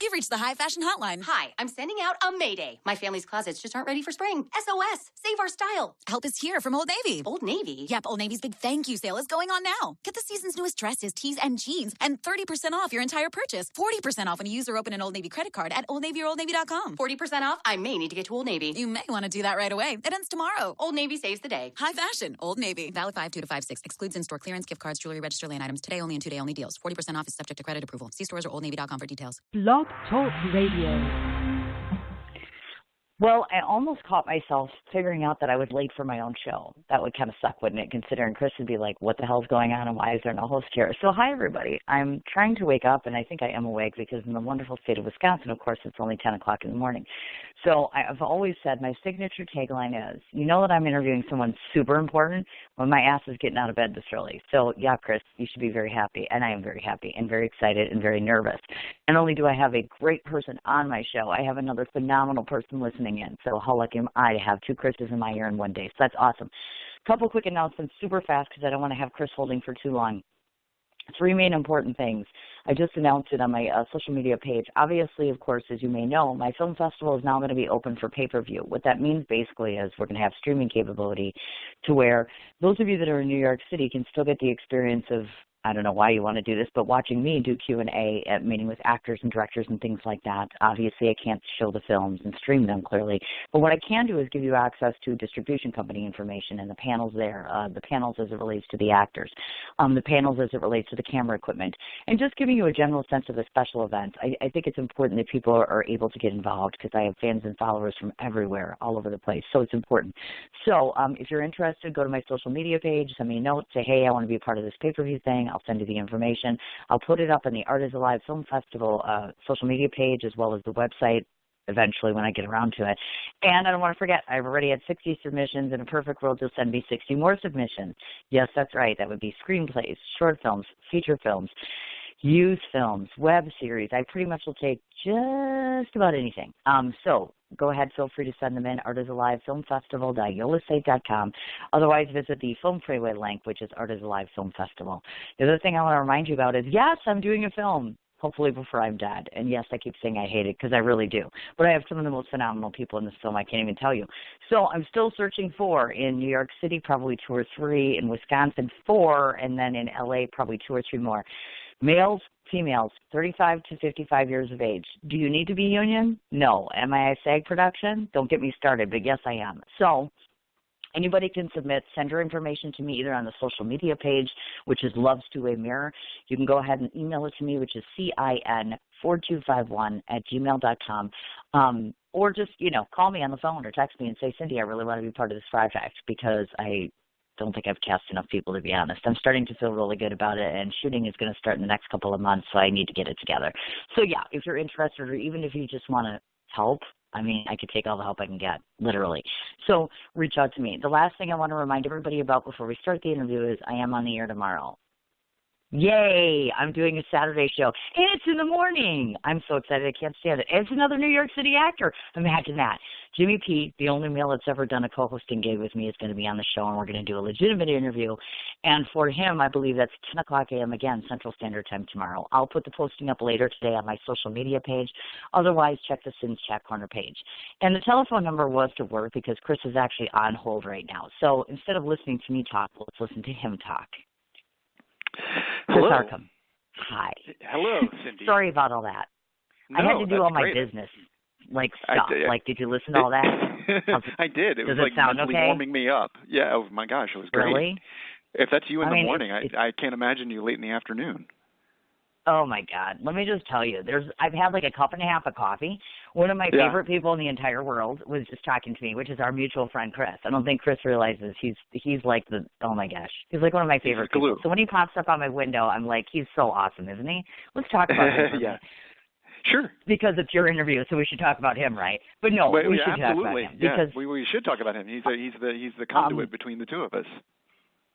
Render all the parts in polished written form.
You've reached the High Fashion Hotline. Hi, I'm sending out a Mayday. My family's closets just aren't ready for spring. SOS, save our style. Help is here from Old Navy. Old Navy? Yep, Old Navy's big thank you sale is going on now. Get the season's newest dresses, tees, and jeans, and 30% off your entire purchase. 40% off when you use or open an Old Navy credit card at Old Navy or OldNavy.com. 40% off? I may need to get to Old Navy. You may want to do that right away. It ends tomorrow. Old Navy saves the day. High fashion, Old Navy. Valid 5/2 to 5/6. Excludes in-store clearance, gift cards, jewelry, register lane items. Today only and 2-day only deals. 40% off is subject to credit approval. See stores or OldNavy.com for details. Blog Talk Radio. Well, I almost caught myself figuring out that I was late for my own show. That would kind of suck, wouldn't it? Considering Chris would be like, what the hell's going on and why is there no host here? So hi, everybody. I'm trying to wake up, and I think I am awake because in the wonderful state of Wisconsin, of course, it's only 10 o'clock in the morning. So I've always said my signature tagline is, you know that I'm interviewing someone super important when my ass is getting out of bed this early. So, yeah, Chris, you should be very happy, and I am very happy and very excited and very nervous. And only do I have a great person on my show, I have another phenomenal person listening in. So how lucky am I to have two Chris's in my ear in one day. So that's awesome. Couple quick announcements super fast because I don't want to have Chris holding for too long. Three main important things. I just announced it on my social media page. Obviously, of course, as you may know, my film festival is now going to be open for pay-per-view. What that means basically is we're going to have streaming capability to where those of you that are in New York City can still get the experience of, I don't know why you want to do this, but watching me do Q&A at meeting with actors and directors and things like that. Obviously, I can't show the films and stream them clearly, but what I can do is give you access to distribution company information and the panels there, the panels as it relates to the actors, the panels as it relates to the camera equipment, and just giving you a general sense of the special events. I think it's important that people are able to get involved because I have fans and followers from everywhere, all over the place, so it's important. So if you're interested, go to my social media page, send me a note, say, hey, I want to be a part of this pay-per-view thing. I'll send you the information. I'll put it up on the Art is Alive Film Festival social media page as well as the website eventually when I get around to it. And I don't want to forget, I've already had 60 submissions. In a perfect world, you'll send me 60 more submissions. Yes, that's right. That would be screenplays, short films, feature films, youth films, web series. I pretty much will take just about anything. So go ahead, feel free to send them in, artisalive.filmfestival.yolastate.com. Otherwise, visit the Film Freeway link, which is Art is Alive Film Festival. The other thing I want to remind you about is, yes, I'm doing a film, hopefully before I'm dead. And yes, I keep saying I hate it because I really do. But I have some of the most phenomenal people in this film, I can't even tell you. So I'm still searching for, in New York City, probably 2 or 3, in Wisconsin, 4, and then in LA, probably 2 or 3 more. Males, females, 35 to 55 years of age. Do you need to be union? No. Am I a SAG production? Don't get me started, but yes, I am. So anybody can submit. Send your information to me either on the social media page, which is Loves to a Mirror. You can go ahead and email it to me, which is CIN4251@gmail.com. Or just, call me on the phone or text me and say, Cindy, I really want to be part of this project because I don't think I've cast enough people, to be honest. I'm starting to feel really good about it, and shooting is going to start in the next couple of months, so I need to get it together. So, yeah, if you're interested or even if you just want to help, I mean, I could take all the help I can get, literally. So reach out to me. The last thing I want to remind everybody about before we start the interview is I am on the air tomorrow. Yay! I'm doing a Saturday show, and it's in the morning. I'm so excited I can't stand it. It's another New York City actor. Imagine that. Jimmy P., the only male that's ever done a co-hosting gig with me, is going to be on the show, and we're going to do a legitimate interview. And for him, I believe that's 10 o'clock a.m. again, Central Standard Time tomorrow. I'll put the posting up later today on my social media page. Otherwise, check the Sin's Chat Corner page. And the telephone number was to work because Chris is actually on hold right now. So instead of listening to me talk, let's listen to him talk. Hello. Chris Harcum. Hi. Hello, Cindy. Sorry about all that. No, I had to do all my great. business, stuff. Did you listen to all that? I did. It was Does it sound mentally okay? warming me up. Yeah, oh my gosh, it was great. Really? If that's you in the morning, it's, I can't imagine you late in the afternoon. Oh, my God. Let me just tell you, I've had like a cup and a half of coffee. One of my favorite people in the entire world was just talking to me, which is our mutual friend, Chris. I don't think Chris realizes he's like oh, my gosh. He's like one of my favorite people. So when he pops up on my window, I'm like, he's so awesome, isn't he? Let's talk about him. Yeah. Sure. Because it's your interview, so we should talk about him, right? But no, we should talk about him. Because we should talk about him. He's the conduit between the two of us.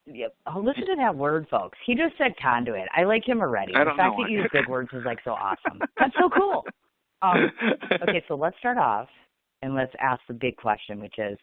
Yep. Oh, listen to that word, folks. He just said conduit. I like him already. The fact that you use big words is like so awesome. That's so cool. Okay, so let's start off and let's ask the big question, which is,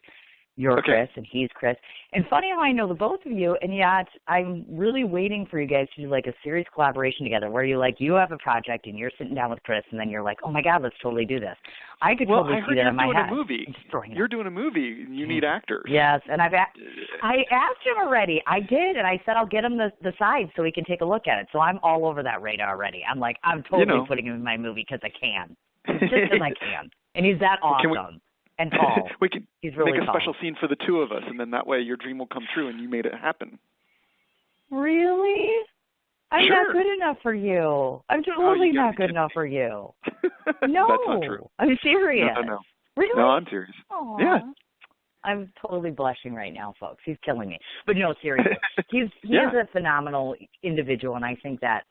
You're Okay. Chris, and he's Chris. And funny how I know the both of you, and yet I'm really waiting for you guys to do like a serious collaboration together where you have a project and you're sitting down with Chris, and then you're like, oh my God, let's totally do this. I could totally see that in my head. Well, I heard you're doing a movie. You're doing a movie. You need actors. Yes, and I asked him already. I did, and I said I'll get him the sides so he can take a look at it. So I'm all over that radar already. I'm like, I'm totally putting him in my movie because I can. Just because I can. And he's that awesome. And tall. We can He's really make a tall. special scene for the two of us, and then that way your dream will come true, and you made it happen. Really? I'm not good enough for you. I'm totally not good enough for you. No. That's not true. I'm serious. No. Really? No, I'm serious. Aww. Yeah. I'm totally blushing right now, folks. He's killing me. But no, seriously. He is a phenomenal individual, and I think that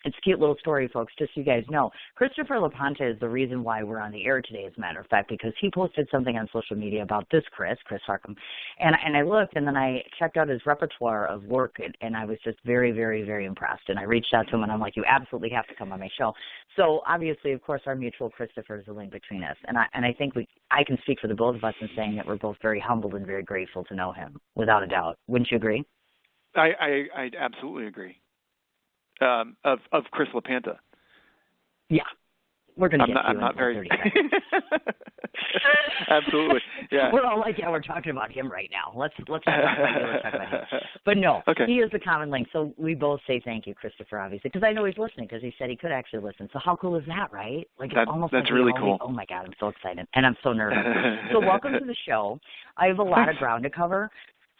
it's a cute little story, folks, just so you guys know. Christopher LaPonta is the reason why we're on the air today, as a matter of fact, because he posted something on social media about this Chris Harcum. And I looked, and then I checked out his repertoire of work, and I was just very, very, very impressed. And I reached out to him, and I'm like, you absolutely have to come on my show. So, obviously, of course, our mutual Christopher is the link between us. And I think I can speak for the both of us in saying that we're both very humbled and very grateful to know him, without a doubt. Wouldn't you agree? I absolutely agree. Of Chris LaPonta. Yeah. We're going to get I'm not very 30 seconds. Absolutely. Yeah. We're all like, we're talking about him right now. Let's talk about him. But no, he is the common link. So we both say thank you, Christopher, obviously, because I know he's listening because he said he could actually listen. So how cool is that, right? Like it's almost that's like really cool. Oh my God, I'm so excited. And I'm so nervous. So welcome to the show. I have a lot of ground to cover.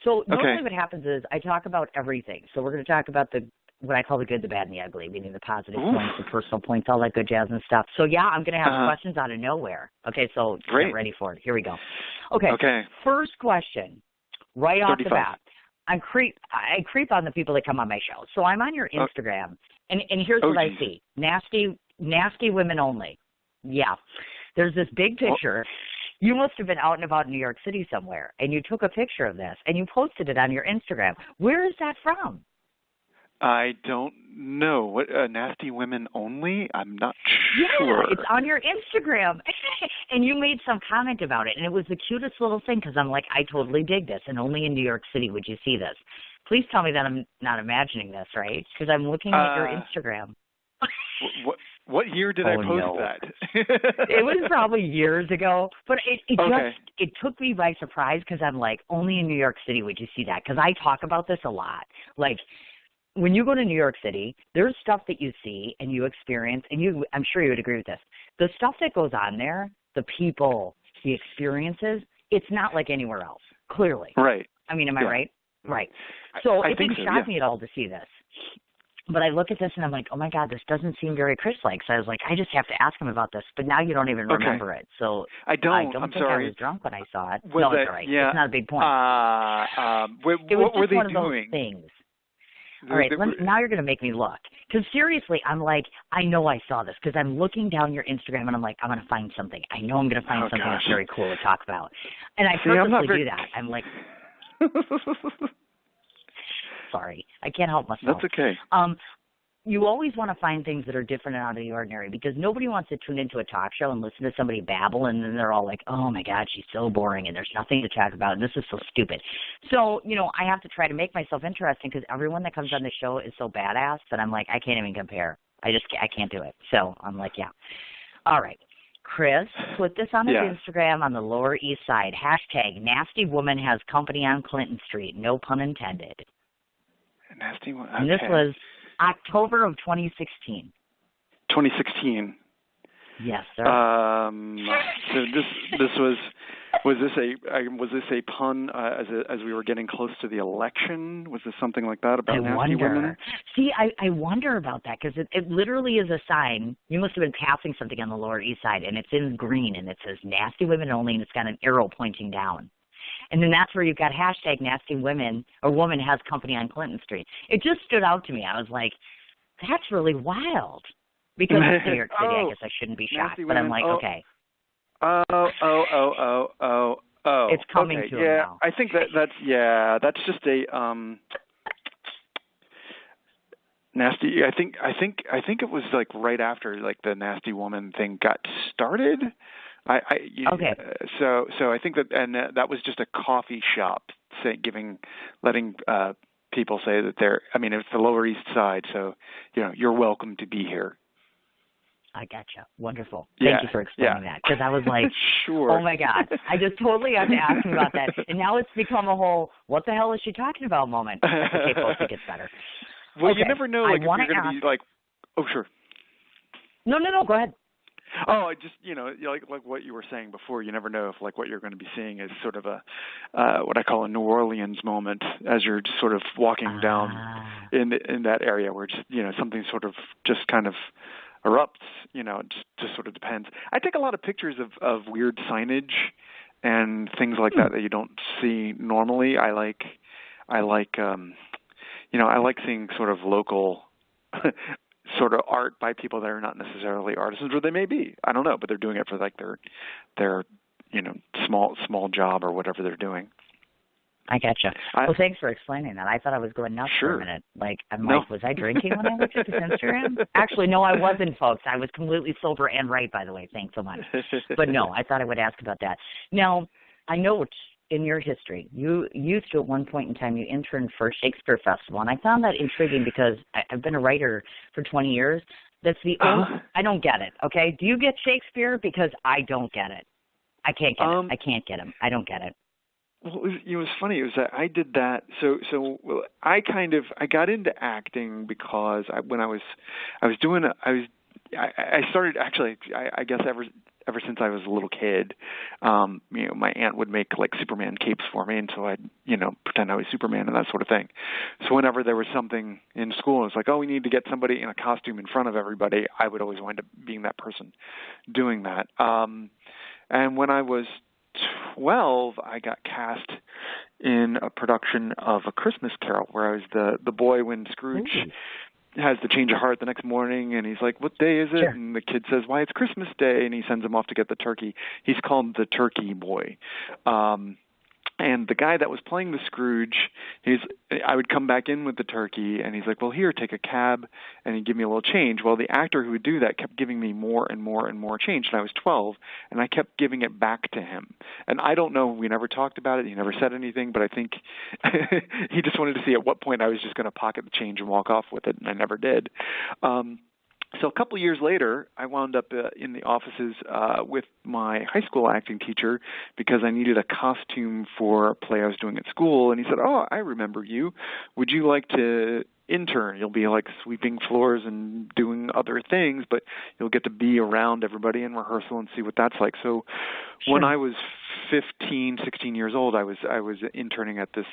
So normally what happens is I talk about everything. So we're going to talk about what I call the good, the bad, and the ugly, meaning the positive points, the personal points, all that good jazz and stuff. So, I'm going to have questions out of nowhere. Okay, so get ready for it. Here we go. Okay. First question, right off the bat. I creep on the people that come on my show. So I'm on your Instagram, and here's what I see. Nasty women only. Yeah. There's this big picture. You must have been out and about in New York City somewhere, and you took a picture of this, and you posted it on your Instagram. Where is that from? I don't know. What, nasty women only? I'm not sure. Yeah, it's on your Instagram. And you made some comment about it, and it was the cutest little thing because I'm like, I totally dig this, and only in New York City would you see this. Please tell me that I'm not imagining this, right? Because I'm looking at your Instagram. What year did I post that? It was probably years ago, but it took me by surprise because I'm like, only in New York City would you see that, because I talk about this a lot. Like, when you go to New York City, there's stuff that you see and you experience, and I'm sure you would agree with this. The stuff that goes on there, the people, the experiences, it's not like anywhere else, clearly. Right. I mean, am I right? Right. So it didn't shock me at all to see this. But I look at this and I'm like, oh my God, this doesn't seem very Chris-like. So I was like, I just have to ask him about this. But now you don't even remember it. So I don't think sorry. I was drunk when I saw it. Was no, it's all right. Yeah. It's not a big point. What were they one doing? Of those things. All right, now you're going to make me look. Because seriously, I'm like, I know I saw this because I'm looking down your Instagram and I'm like, I'm going to find something. I know I'm going to find something that's very cool to talk about. And I purposely do that. I'm like, sorry, I can't help myself. That's okay. You always want to find things that are different and out of the ordinary because nobody wants to tune into a talk show and listen to somebody babble and then they're all like, oh my God, she's so boring and there's nothing to talk about and this is so stupid. So, I have to try to make myself interesting because everyone that comes on the show is so badass that I'm like, I can't even compare. I can't do it. So I'm like, yeah. All right. Chris, put this on his Instagram on the Lower East Side. # nasty woman has company on Clinton Street. No pun intended. Nasty woman. Okay. And this was October of 2016. 2016. Yes, sir. So this was this a pun as we were getting close to the election? Was this something like that about nasty women? See, I wonder about that because it literally is a sign. You must have been passing something on the Lower East Side, and it's in green, and it says nasty women only, and it's got an arrow pointing down. And then that's where you've got # nasty women or woman has company on Clinton Street. It just stood out to me. I was like, that's really wild. Because it's New York City, I guess I shouldn't be shocked. But I'm like, okay. It's coming to him now. I think that's just a nasty. I think it was like right after like the nasty woman thing got started. Okay. So I think that, and that was just a coffee shop letting people say that it's the Lower East Side, so you're welcome to be here. I gotcha. Wonderful. Thank you for explaining that, because I was like, sure. Oh my God, I just totally have to ask him about that. And now it's become a whole, what the hell is she talking about moment. Okay, folks, it gets better. Well, okay. You never know, like, if you're going to be like, oh, sure. No, go ahead. Oh, I just, like what you were saying before, you never know if, like, what you're going to be seeing is sort of a, what I call a New Orleans moment as you're just sort of walking down in that area where just, something sort of just kind of erupts, it just sort of depends. I take a lot of pictures of weird signage and things like that you don't see normally. I like seeing sort of local sort of art by people that are not necessarily artisans, or they may be. I don't know, but they're doing it for like their small job or whatever they're doing. I gotcha. Well, thanks for explaining that. I thought I was going nuts for a minute. Like, was I drinking when I looked at his Instagram? Actually, no, I wasn't, folks. I was completely sober and right, by the way. Thanks so much. But no, I thought I would ask about that. Now, I know in your history, you used to, at one point in time, you interned for Shakespeare Festival, and I found that intriguing because I've been a writer for 20 years. That's the only, I don't get it, okay? Do you get Shakespeare? Because I don't get it. I can't get it. I can't get him. I don't get it. Well, it was funny. It was that I did that. So I got into acting because I started actually. I guess ever since I was a little kid, my aunt would make like Superman capes for me, and so I'd pretend I was Superman and that sort of thing. So whenever there was something in school, it was like, oh, we need to get somebody in a costume in front of everybody. I would always wind up being that person doing that. And when I was 12, I got cast in a production of A Christmas Carol, where I was the boy when Scrooge has the change of heart the next morning, and he's like, what day is it? Sure. And the kid says, why, it's Christmas Day, and he sends him off to get the turkey. He's called the Turkey Boy. And the guy that was playing the Scrooge, I would come back in with the turkey, and he's like, well, here, take a cab, and he'd give me a little change. Well, the actor who would do that kept giving me more and more and more change, and I was 12, and I kept giving it back to him. And I don't know, we never talked about it, he never said anything, but I think he just wanted to see at what point I was just going to pocket the change and walk off with it, and I never did. So a couple of years later, I wound up in the offices with my high school acting teacher because I needed a costume for a play I was doing at school. And he said, oh, I remember you. Would you like to intern? You'll be like sweeping floors and doing other things, but you'll get to be around everybody in rehearsal and see what that's like. So when I was 15, 16 years old, I was interning at this,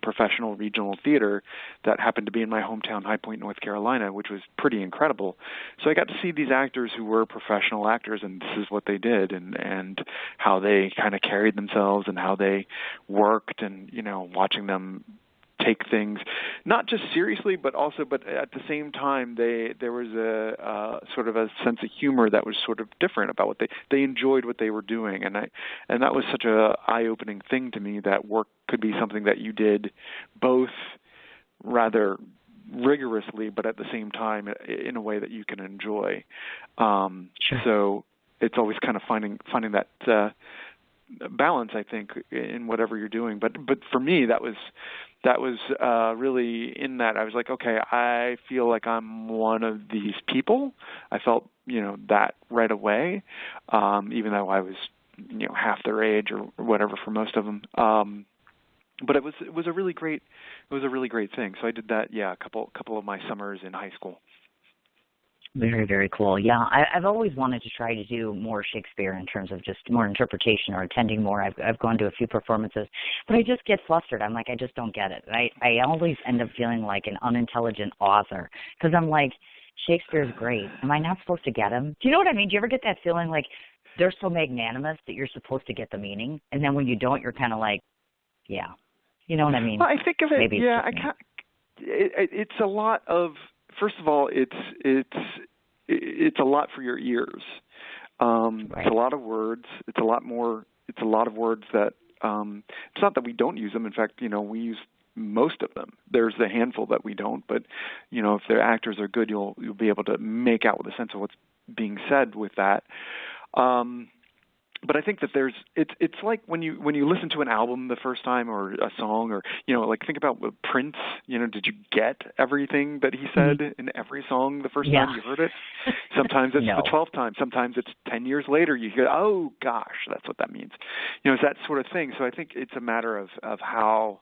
professional regional theater that happened to be in my hometown, High Point, North Carolina, which was pretty incredible. So I got to see these actors who were professional actors, and this is what they did, and how they kind of carried themselves and how they worked, and, watching them take things not just seriously, but at the same time, there was a sort of a sense of humor that was sort of different about what they enjoyed what they were doing, and that was such a eye-opening thing to me, that work could be something that you did both rather rigorously, but at the same time in a way that you can enjoy. Sure. So it's always kind of finding that balance, I think, in whatever you're doing. But for me, that was really in that I was like, okay, I feel like I'm one of these people. I felt, that right away, even though I was, half their age or whatever for most of them. But it was a really great thing. So I did that, a couple of my summers in high school. Very, very cool. Yeah, I've always wanted to try to do more Shakespeare in terms of just more interpretation or attending more. I've gone to a few performances, but I just get flustered. I'm like, I just don't get it. I always end up feeling like an unintelligent author because I'm like, Shakespeare's great. Am I not supposed to get him? Do you know what I mean? Do you ever get that feeling like they're so magnanimous that you're supposed to get the meaning, and then when you don't, you're kind of like, yeah. You know what I mean? Well, I think of it. Maybe it's a lot of. First of all, it's a lot for your ears. Right. It's a lot of words. It's a lot of words that. It's not that we don't use them. In fact, we use most of them. There's the handful that we don't. But if the actors are good, you'll be able to make out with a sense of what's being said with that. but I think that it's like when you listen to an album the first time or a song, or like think about Prince. Did you get everything that he said in every song the first time you heard it? Sometimes it's the 12th time. Sometimes it's 10 years later you go, oh gosh, that's what that means. It's that sort of thing. So I think it's a matter of how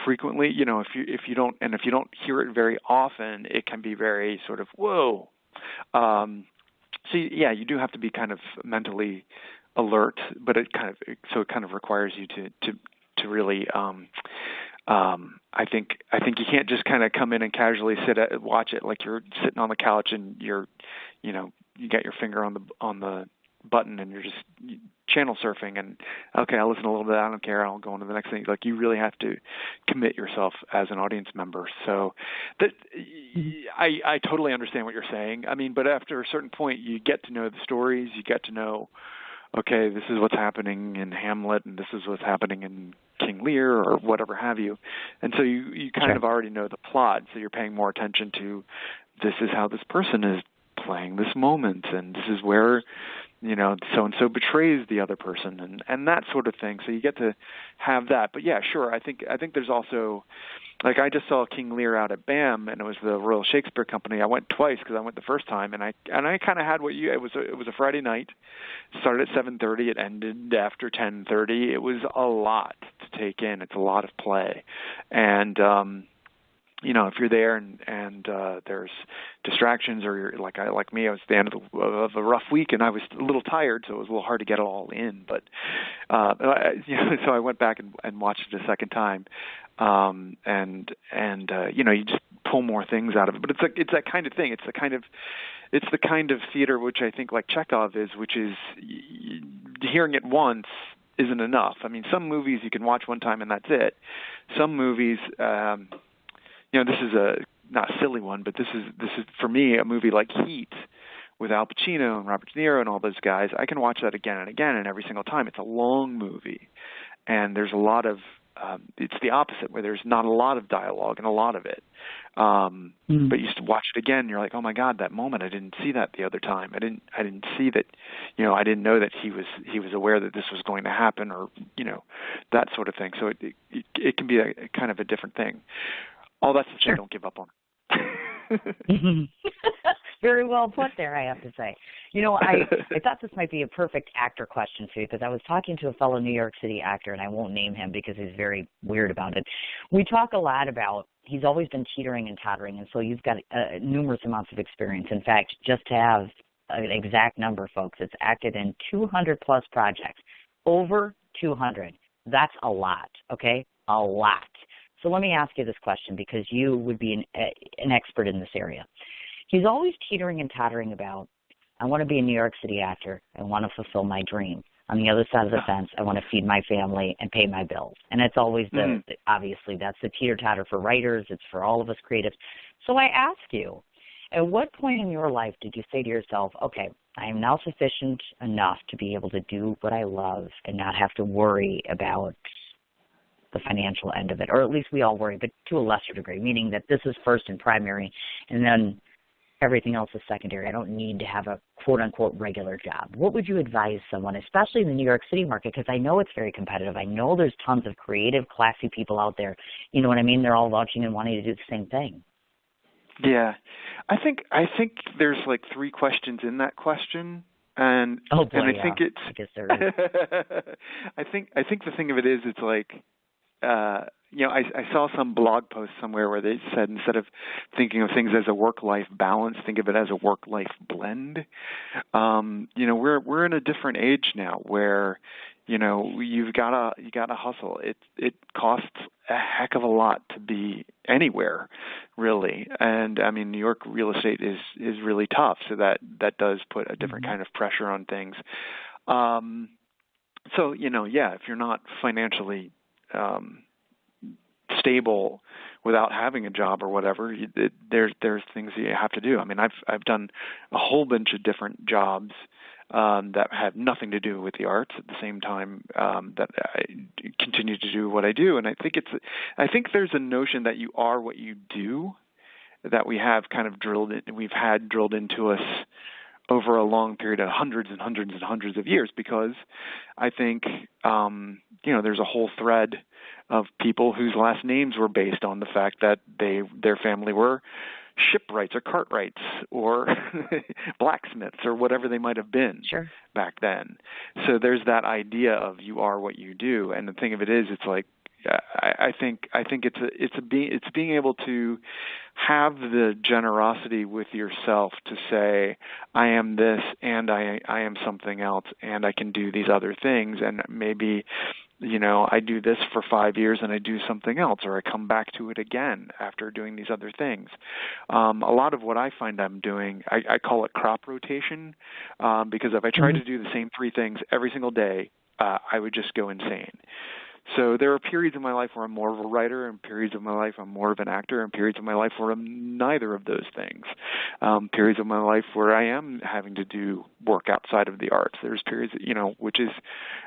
frequently, if you don't hear it very often, it can be very sort of whoa. So yeah, you do have to be kind of mentally alert, but it kind of requires you to really. I think you can't just kind of come in and casually watch it like you're sitting on the couch and you got your finger on the button and you're just channel surfing and okay, I'll listen a little bit, I don't care, I'll go on to the next thing. Like you really have to commit yourself as an audience member. So that I totally understand what you're saying. I mean, but after a certain point, you get to know the stories, you get to know, okay, this is what's happening in Hamlet and this is what's happening in King Lear or whatever have you. And so you kind of already know the plot, so you're paying more attention to this is how this person is playing this moment and this is where so-and-so betrays the other person and that sort of thing. So you get to have that. But yeah, sure. I think there's also, like I just saw King Lear out at BAM and it was the Royal Shakespeare Company. I went twice because I went the first time and I kind of had it was a Friday night. It started at 7:30. It ended after 10:30. It was a lot to take in. It's a lot of play. And, if you're there and there's distractions or you're like me, I was at the end of a rough week and I was a little tired, so it was a little hard to get it all in. But so I went back and watched it a second time, you just pull more things out of it. But it's that kind of thing. It's the kind of theater which I think like Chekhov is, which is hearing it once isn't enough. I mean, some movies you can watch one time and that's it. Some movies. This is not a silly one, but this is for me a movie like Heat with Al Pacino and Robert De Niro and all those guys. I can watch that again and again, and every single time. It's a long movie, and there's a lot of it's the opposite, where there's not a lot of dialogue and a lot of it. But you watch it again, and you're like, oh my God, that moment, I didn't see that the other time. I didn't see that, I didn't know that he was aware that this was going to happen, or that sort of thing. So it can be a kind of a different thing. All that's to say, don't give up on it. Very well put there, I have to say. I thought this might be a perfect actor question for you because I was talking to a fellow New York City actor, and I won't name him because he's very weird about it. We talk a lot about he's always been teetering and tottering, and so you've got numerous amounts of experience. In fact, just to have an exact number, folks, it's acted in 200-plus projects, over 200. That's a lot, okay? A lot. So let me ask you this question because you would be an expert in this area. He's always teetering and tottering about, I want to be a New York City actor. I want to fulfill my dream. On the other side of the fence, I want to feed my family and pay my bills. And it's always obviously that's the teeter-totter for writers. It's for all of us creatives. So I ask you, at what point in your life did you say to yourself, okay, I am now sufficient enough to be able to do what I love and not have to worry about the financial end of it, or at least we all worry, but to a lesser degree, meaning that this is first and primary, and then everything else is secondary. I don't need to have a quote-unquote regular job. What would you advise someone, especially in the New York City market, because I know it's very competitive. I know there's tons of creative, classy people out there. You know what I mean? They're all vouching and wanting to do the same thing. Yeah. I think there's like three questions in that question. And I think it's I guess there is. I think the thing of it is it's like I saw some blog post somewhere where they said instead of thinking of things as a work-life balance, think of it as a work-life blend. We're in a different age now where you gotta hustle. It costs a heck of a lot to be anywhere, really. And I mean, New York real estate is really tough, so that does put a different kind of pressure on things. So if you're not financially stable without having a job or whatever, there's things that you have to do. I mean, I've done a whole bunch of different jobs that have nothing to do with the arts at the same time that I continue to do what I do. And I think there's a notion that you are what you do that we've had drilled into us over a long period of hundreds and hundreds and hundreds of years, because I think, there's a whole thread of people whose last names were based on the fact that their family were shipwrights or cartwrights or blacksmiths or whatever they might have been back then. So there's that idea of you are what you do. And the thing of it is, it's like, I think it's being able to have the generosity with yourself to say, I am this and I am something else and I can do these other things, and maybe I do this for 5 years and I do something else, or I come back to it again after doing these other things. A lot of what I find I'm doing, I call it crop rotation, because if I tried to do the same 3 things every single day, I would just go insane. So there are periods of my life where I'm more of a writer, and periods of my life I'm more of an actor, and periods of my life where I'm neither of those things. Periods of my life where I am having to do work outside of the arts. There's periods, which is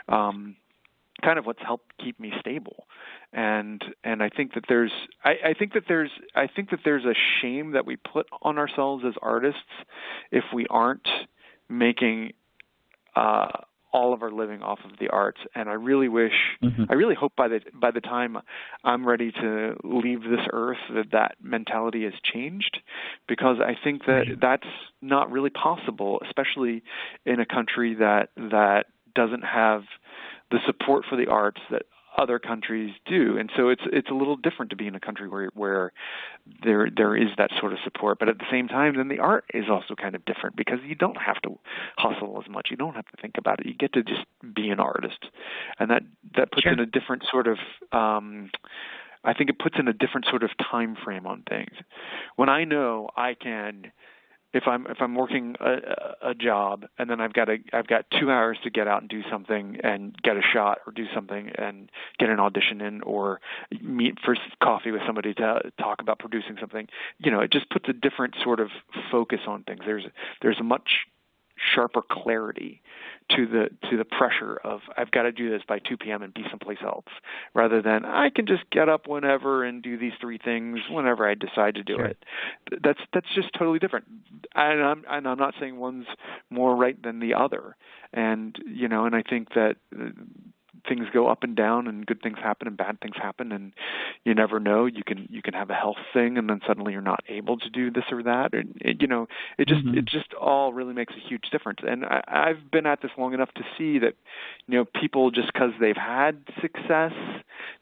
kind of what's helped keep me stable. And I think that there's a shame that we put on ourselves as artists if we aren't making all of our living off of the arts. And I really hope by the time I'm ready to leave this earth that mentality has changed, because I think that that's not really possible, especially in a country that doesn't have the support for the arts that other countries do. And so it's a little different to be in a country where there is that sort of support. But at the same time, then the art is also kind of different, because you don't have to hustle as much. You don't have to think about it. You get to just be an artist. And that puts in a different sort of I think it puts in a different sort of time frame on things. When I know I can, if I'm working a job and then I've got 2 hours to get out and do something and get a shot, or do something and get an audition in, or meet for coffee with somebody to talk about producing something, it just puts a different sort of focus on things. There's a much sharper clarity to the pressure of I've got to do this by 2 p.m. and be someplace else, rather than I can just get up whenever and do these 3 things whenever I decide to do it. That's just totally different. And I'm not saying one's more right than the other. And and I think that things go up and down, and good things happen and bad things happen, and you never know. You can have a health thing, and then suddenly you're not able to do this or that, and it just all really makes a huge difference. And I've been at this long enough to see that people, just because they've had success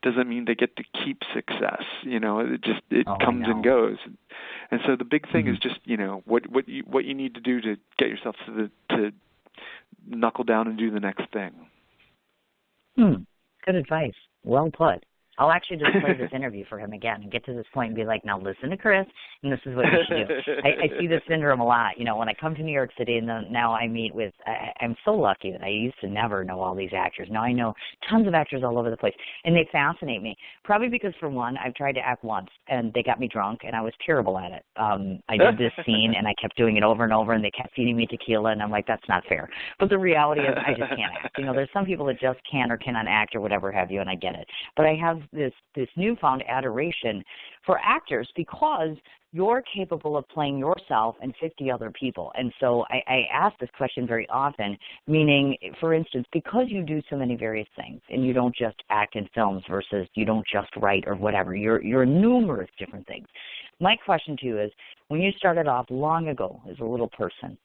doesn't mean they get to keep success. It comes and goes. And so the big thing is just what you need to do to get yourself to knuckle down and do the next thing. Good advice. Well put. I'll actually just play this interview for him again and get to this point and be like, now listen to Chris, and this is what you should do. I see this syndrome a lot. When I come to New York City, and then now I meet with, I'm so lucky that I used to never know all these actors. Now I know tons of actors all over the place, and they fascinate me. Probably because, for one, I've tried to act once, and they got me drunk, and I was terrible at it. I did this scene, and I kept doing it over and over, and they kept feeding me tequila, and I'm like, that's not fair. But the reality is I just can't act. There's some people that just can or cannot act or whatever have you, and I get it. But I have this newfound adoration for actors, because you're capable of playing yourself and 50 other people. And so I ask this question very often, meaning, for instance, because you do so many various things, and you don't just act in films versus you don't just write or whatever, you're numerous different things. My question to you is, when you started off long ago as a little person,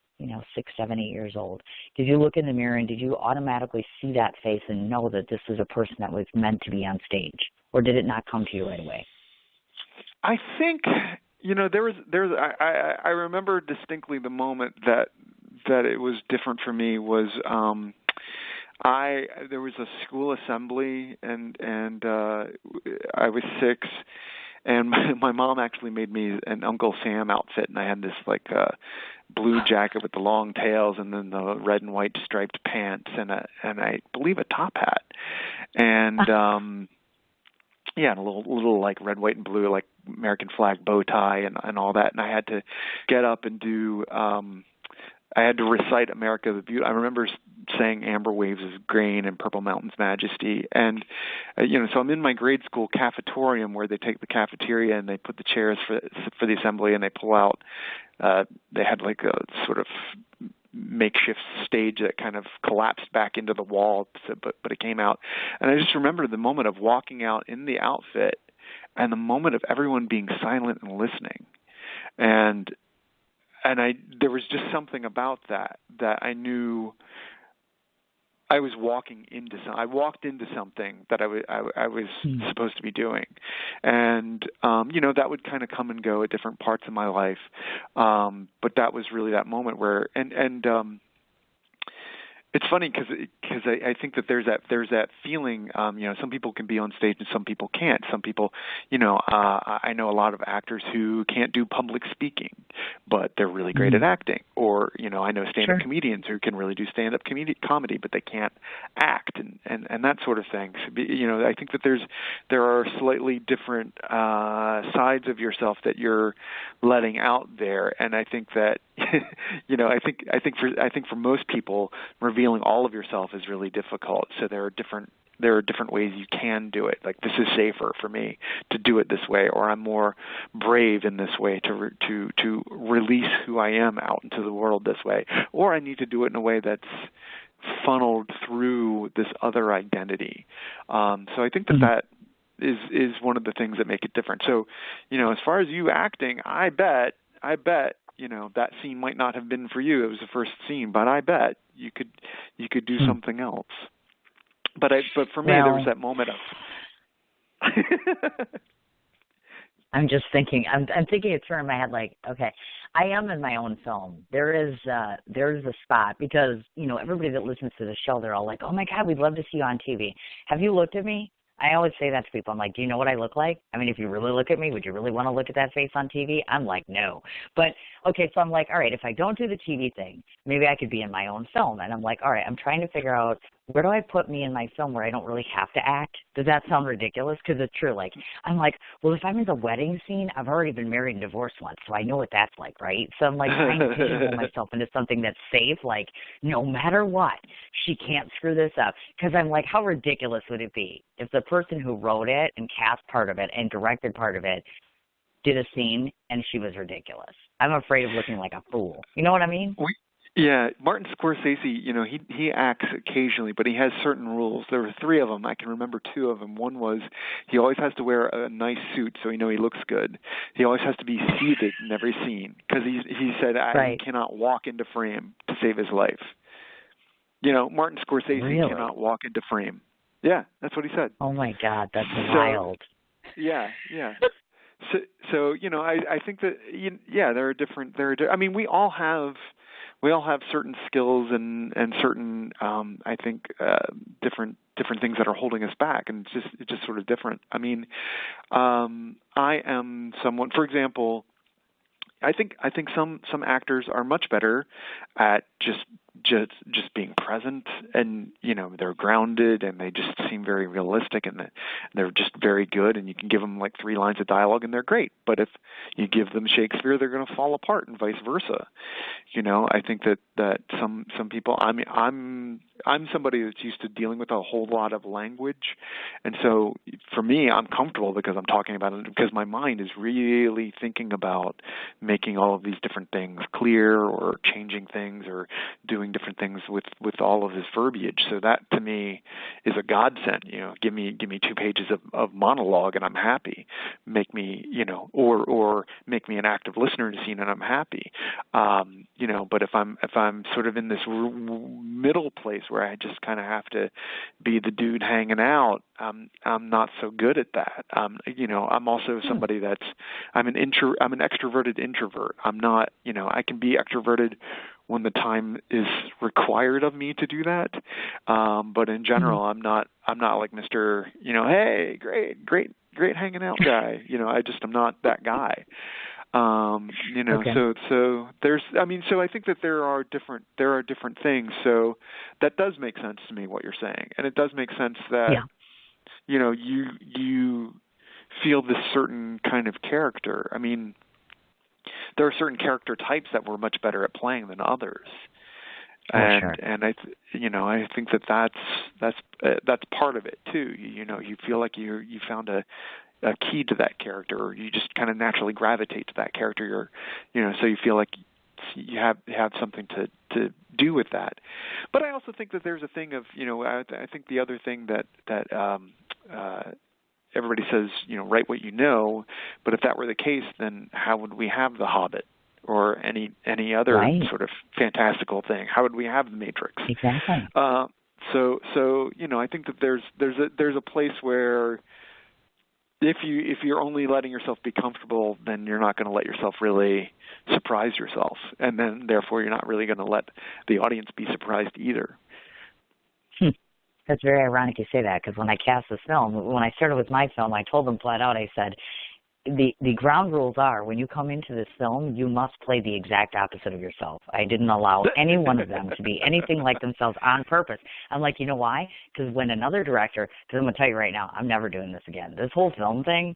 6, 7, 8 years old, did you look in the mirror and did you automatically see that face and know that this is a person that was meant to be on stage? Or did it not come to you right away? I think, I remember distinctly the moment that it was different for me was there was a school assembly, and I was 6, and my mom actually made me an Uncle Sam outfit, and I had this blue jacket with the long tails, and then the red and white striped pants, and I believe a top hat, and and a little like red, white, and blue, like American flag bow tie and all that. And I had to get up and do, I had to recite America the Beautiful. I remember saying Amber Waves is Grain and Purple Mountain's Majesty. And, so I'm in my grade school cafetorium, where they take the cafeteria and they put the chairs for the assembly, and they pull out, they had like a sort of makeshift stage that kind of collapsed back into the wall, but it came out. And I just remember the moment of walking out in the outfit and the moment of everyone being silent and listening. And there was just something about that I knew I was walking into I walked into something that I was supposed to be doing. And, that would kind of come and go at different parts of my life. But that was really that moment where, it's funny because I think that there's that feeling, some people can be on stage and some people can't. Some people, I know a lot of actors who can't do public speaking, but they're really great at acting. Or, I know stand-up comedians who can really do stand-up comedy, but they can't act and that sort of thing. So, I think that there are slightly different sides of yourself that you're letting out there, and I think that I think for most people, revealing all of yourself is really difficult. So there are different ways you can do it. Like, this is safer for me to do it this way, or I'm more brave in this way to release who I am out into the world this way, or I need to do it in a way that's funneled through this other identity. So I think that is one of the things that make it different. So, as far as you acting, I bet, that scene might not have been for you. It was the first scene, but I bet you could do something else. But for me, there was that moment of. I'm just thinking. I'm thinking it through in my head. Like, okay, I am in my own film. There's a spot because everybody that listens to the show, they're all like, oh my God, we'd love to see you on TV. Have you looked at me? I always say that to people. I'm like, do you know what I look like? I mean, if you really look at me, would you really want to look at that face on TV? I'm like, no. But, okay, so I'm like, all right, if I don't do the TV thing, maybe I could be in my own film. And I'm like, all right, I'm trying to figure out, where do I put me in my film where I don't really have to act? Does that sound ridiculous? Because it's true. Like, I'm like, well, if I'm in the wedding scene, I've already been married and divorced once, so I know what that's like, right? So I'm like trying to pigeonhole myself into something that's safe. Like, no matter what, she can't screw this up. Because I'm like, how ridiculous would it be if the person who wrote it and cast part of it and directed part of it did a scene and she was ridiculous? I'm afraid of looking like a fool. You know what I mean? Yeah, Martin Scorsese, he acts occasionally, but he has certain rules. There were 3 of them. I can remember 2 of them. One was he always has to wear a nice suit so he looks good. He always has to be seated in every scene because he said he cannot walk into frame to save his life. Martin Scorsese cannot walk into frame. Yeah, that's what he said. Oh my God, that's wild. Yeah. So I think that there are different. I mean, we all have certain skills and certain I think different things that are holding us back, and it's just sort of different. I mean, I am someone, for example, I think some actors are much better at just being present, and they're grounded and they just seem very realistic, and they're just very good, and you can give them like 3 lines of dialogue and they're great. But if you give them Shakespeare, they're going to fall apart, and vice versa. I think that some people. I mean, I'm somebody that's used to dealing with a whole lot of language, and so for me, I'm comfortable because I'm talking about it because my mind is really thinking about making all of these different things clear, or changing things, or doing different things with all of this verbiage. So that to me is a godsend. Give me 2 pages of monologue and I'm happy. Make me or make me an active listener to scene and I'm happy. But if I'm sort of in this middle place where I just kind of have to be the dude hanging out, I'm not so good at that. I'm also somebody I'm an extroverted introvert. I'm not, I can be extroverted when the time is required of me to do that. But in general, I'm not like Mr. Hey, great hanging out guy. I'm not that guy. Okay. So there's, so I think that there are different things. So that does make sense to me, what you're saying. And it does make sense that, you feel this certain kind of character. I mean, there are certain character types that we're much better at playing than others. And I think that's part of it too. You feel like you found a key to that character, or you just kind of naturally gravitate to that character. So you feel like have something to do with that. But I also think that there's a thing of, I think the other thing that everybody says, write what you know, but if that were the case, then how would we have The Hobbit or any other right. sort of fantastical thing? How would we have The Matrix? Exactly. So I think that there's a place where if you're only letting yourself be comfortable, then you're not going to let yourself really surprise yourself, and then therefore you're not really going to let the audience be surprised either. That's very ironic you say that, because when I cast this film, when I started with my film, I told them flat out, I said, the ground rules are, when you come into this film, you must play the exact opposite of yourself. I didn't allow any one of them to be anything like themselves on purpose. I'm like, you know why? Because when another director, because I'm going to tell you right now, I'm never doing this again. This whole film thing,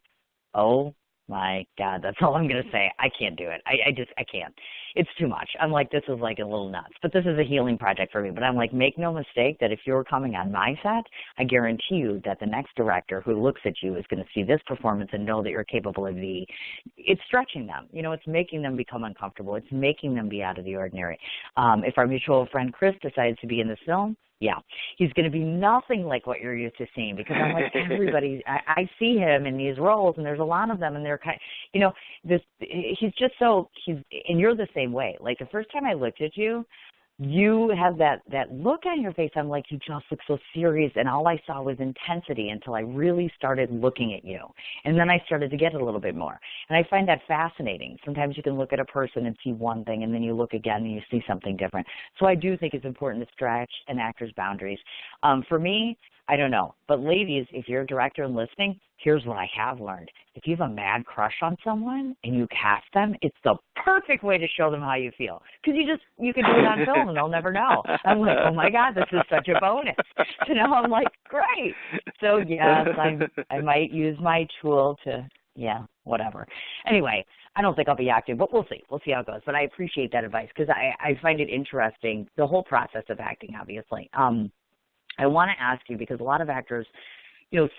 oh my God, that's all I'm going to say. I can't do it. I can't. It's too much. I'm like, this is like a little nuts. But this is a healing project for me. But I'm like, make no mistake that if you're coming on my set, I guarantee you that the next director who looks at you is going to see this performance and know that you're capable of it's stretching them. It's making them become uncomfortable. It's making them be out of the ordinary. If our mutual friend Chris decides to be in this film, yeah, he's going to be nothing like what you're used to seeing, because I'm like, everybody, I see him in these roles, and there's a lot of them, and they're kind of, he's just and you're the same way. Like the first time I looked at you, you have that look on your face. I'm like, you just look so serious, and all I saw was intensity until I really started looking at you. And then I started to get it a little bit more. And I find that fascinating. Sometimes you can look at a person and see one thing, and then you look again and you see something different. So I do think it's important to stretch an actor's boundaries. For me, I don't know. But ladies, if you're a director and listening, here's what I have learned. If you have a mad crush on someone and you cast them, it's the perfect way to show them how you feel. Because you can do it on film and they'll never know. I'm like, oh my God, this is such a bonus. I'm like, great. So yes, I might use my tool to, whatever. Anyway, I don't think I'll be acting, but we'll see. We'll see how it goes. But I appreciate that advice, because I find it interesting, the whole process of acting, obviously. I want to ask you, because a lot of actors,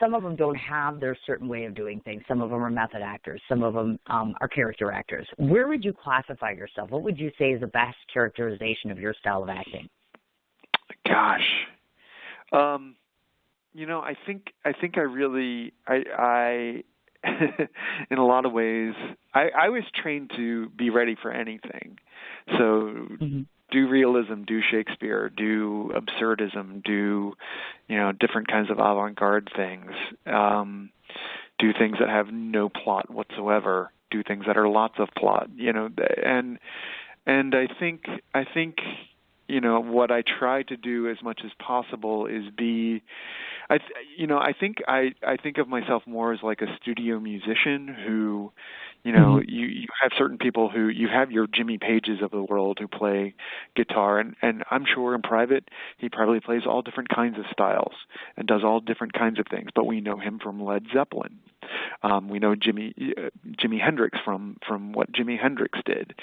some of them don't have their certain way of doing things. Some of them are method actors. Some of them are character actors. Where would you classify yourself? What would you say is the best characterization of your style of acting? Gosh. I think I really, in a lot of ways, I was trained to be ready for anything. So do realism, do Shakespeare, do absurdism, do, different kinds of avant-garde things, do things that have no plot whatsoever, do things that are lots of plot, and I think, what I try to do as much as possible is I think of myself more as like a studio musician who, you have certain people who, you have your Jimmy Pages of the world who play guitar, and I'm sure in private he probably plays all different kinds of styles and does all different kinds of things, but we know him from Led Zeppelin. We know Jimi Hendrix from what Jimi Hendrix did,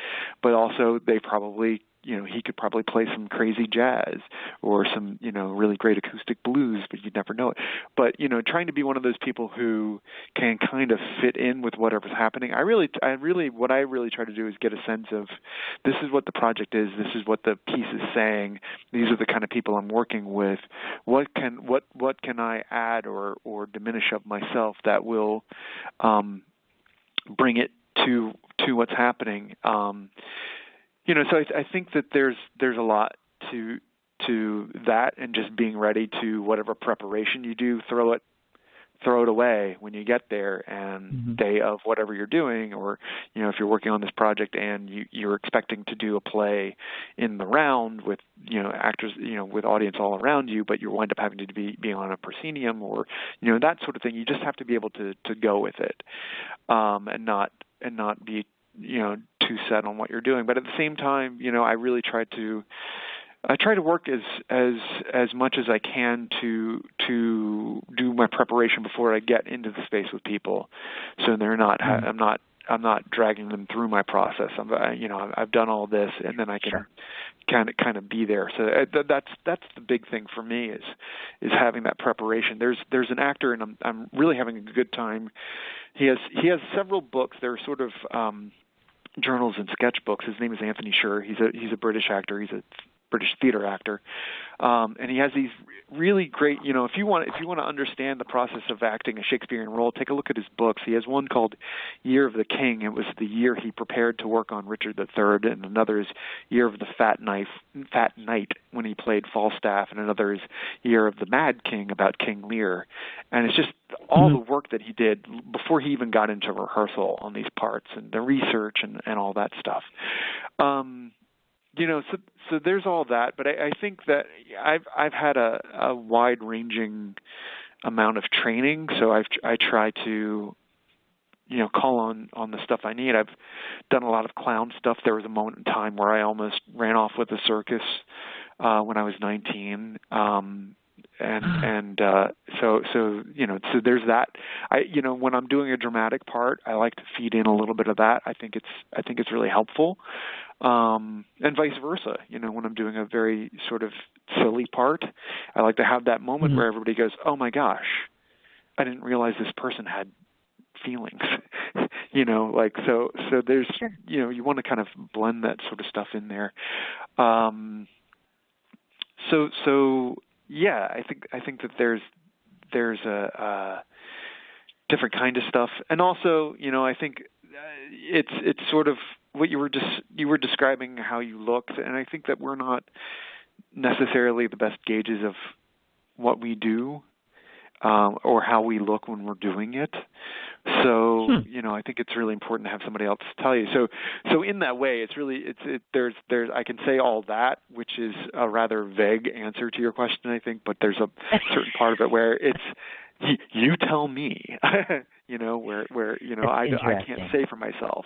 but also they probably, he could probably play some crazy jazz or some, really great acoustic blues, but you'd never know it. But, trying to be one of those people who can kind of fit in with whatever's happening. What I really try to do is get a sense of, this is what the project is. This is what the piece is saying. These are the kind of people I'm working with. What can I add or diminish of myself that will bring it to what's happening? So I think that there's a lot to that, and just being ready to whatever preparation you do, throw it away when you get there, and day of whatever you're doing, or if you're working on this project and you're expecting to do a play in the round with actors, with audience all around you, but you wind up having to be on a proscenium, or that sort of thing. You just have to be able to go with it, and not be too set on what you're doing. But at the same time, I really try to work as much as I can to do my preparation before I get into the space with people, so they're not I'm not dragging them through my process. I've done all this, and then I can kind of be there. So that's the big thing for me is having that preparation. There's an actor, and I'm really having a good time. He has several books. They're sort of journals and sketchbooks. His name is Anthony Sher. He's a British actor. He's a British theater actor, and he has these really great. If you want to understand the process of acting a Shakespearean role, take a look at his books. He has one called Year of the King. It was the year he prepared to work on Richard III, and another is Year of the Fat Knight when he played Falstaff, and another is Year of the Mad King about King Lear. And it's just all the work that he did before he even got into rehearsal on these parts and the research and all that stuff. So there's all that, but I think that I've had a wide-ranging amount of training, so I try to, call on the stuff I need. I've done a lot of clown stuff. There was a moment in time where I almost ran off with a circus when I was 19. So there's that. When I'm doing a dramatic part, I like to feed in a little bit of that. I think it's really helpful. And vice versa. When I'm doing a very sort of silly part, I like to have that moment where everybody goes, "Oh my gosh, I didn't realize this person had feelings." So there's, you want to kind of blend that sort of stuff in there. Yeah, I think that there's a different kind of stuff, and also, I think it's sort of what you were describing how you looked, and I think that we're not necessarily the best gauges of what we do or how we look when we're doing it. So I think it's really important to have somebody else tell you. So in that way, there's I can say all that, which is a rather vague answer to your question, I think, but there's a certain part of it where it's you tell me, where I can't say for myself.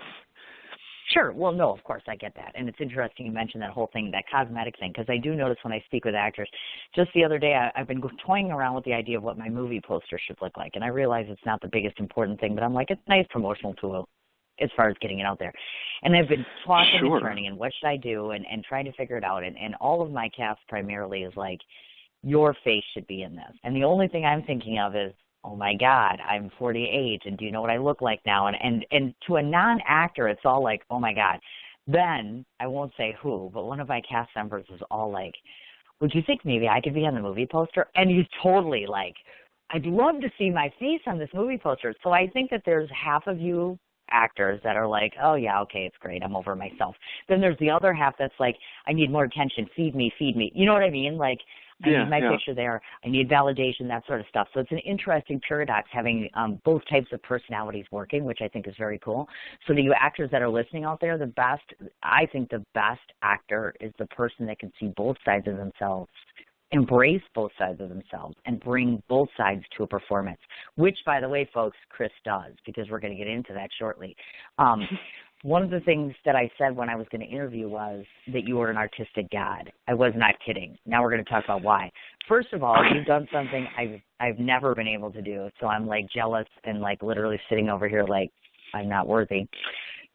Sure. Well, no, of course, I get that. And it's interesting you mentioned that whole thing, that cosmetic thing, because I do notice when I speak with actors, just the other day I've been toying around with the idea of what my movie poster should look like. And I realize it's not the biggest important thing, but I'm like, it's a nice promotional tool as far as getting it out there. And I've been talking and turning, and what should I do, and trying to figure it out. And all of my cast primarily is like, your face should be in this. And the only thing I'm thinking of is, oh my God, I'm 48, and do you know what I look like now? And to a non-actor, it's all like, oh my God. Then, I won't say who, but one of my cast members is all like, would you think maybe I could be on the movie poster? And he's totally like, I'd love to see my face on this movie poster. So I think that there's half of you actors that are like, oh yeah, okay, it's great, I'm over myself. Then there's the other half that's like, I need more attention, feed me. You know what I mean? Like, I need my picture there. I need validation, that sort of stuff. So it's an interesting paradox having both types of personalities working, which I think is very cool. So to you actors that are listening out there, I think the best actor is the person that can see both sides of themselves, embrace both sides of themselves, and bring both sides to a performance, which, by the way, folks, Chris does, because we're going to get into that shortly. One of the things that I said when I was going to interview was that you were an artistic god. I was not kidding. Now we're going to talk about why. First of all, you've done something I've never been able to do, so I'm like jealous and like literally sitting over here like I'm not worthy.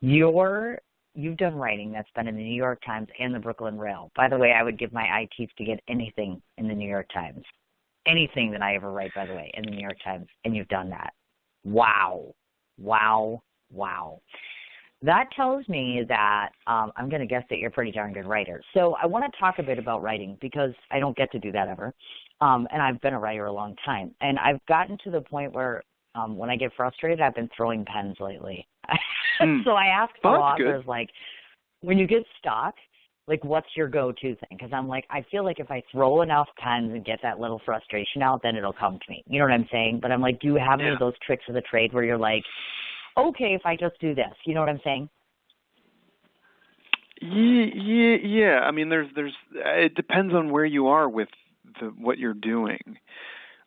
You've done writing that's been in the New York Times and the Brooklyn Rail. By the way, I would give my eye teeth to get anything in the New York Times. Anything that I ever write, by the way, in the New York Times, and you've done that. Wow. That tells me that I'm going to guess that you're a pretty darn good writer. So I want to talk a bit about writing because I don't get to do that ever. And I've been a writer a long time. And I've gotten to the point where when I get frustrated, I've been throwing pens lately. So I ask the authors, like, when you get stuck, like, what's your go-to thing? Because I'm like, I feel like if I throw enough pens and get that little frustration out, then it'll come to me. You know what I'm saying? But I'm like, do you have any of those tricks of the trade where you're like, okay, if I just do this, you know what I'm saying? Yeah. I mean, there's. It depends on where you are with what you're doing.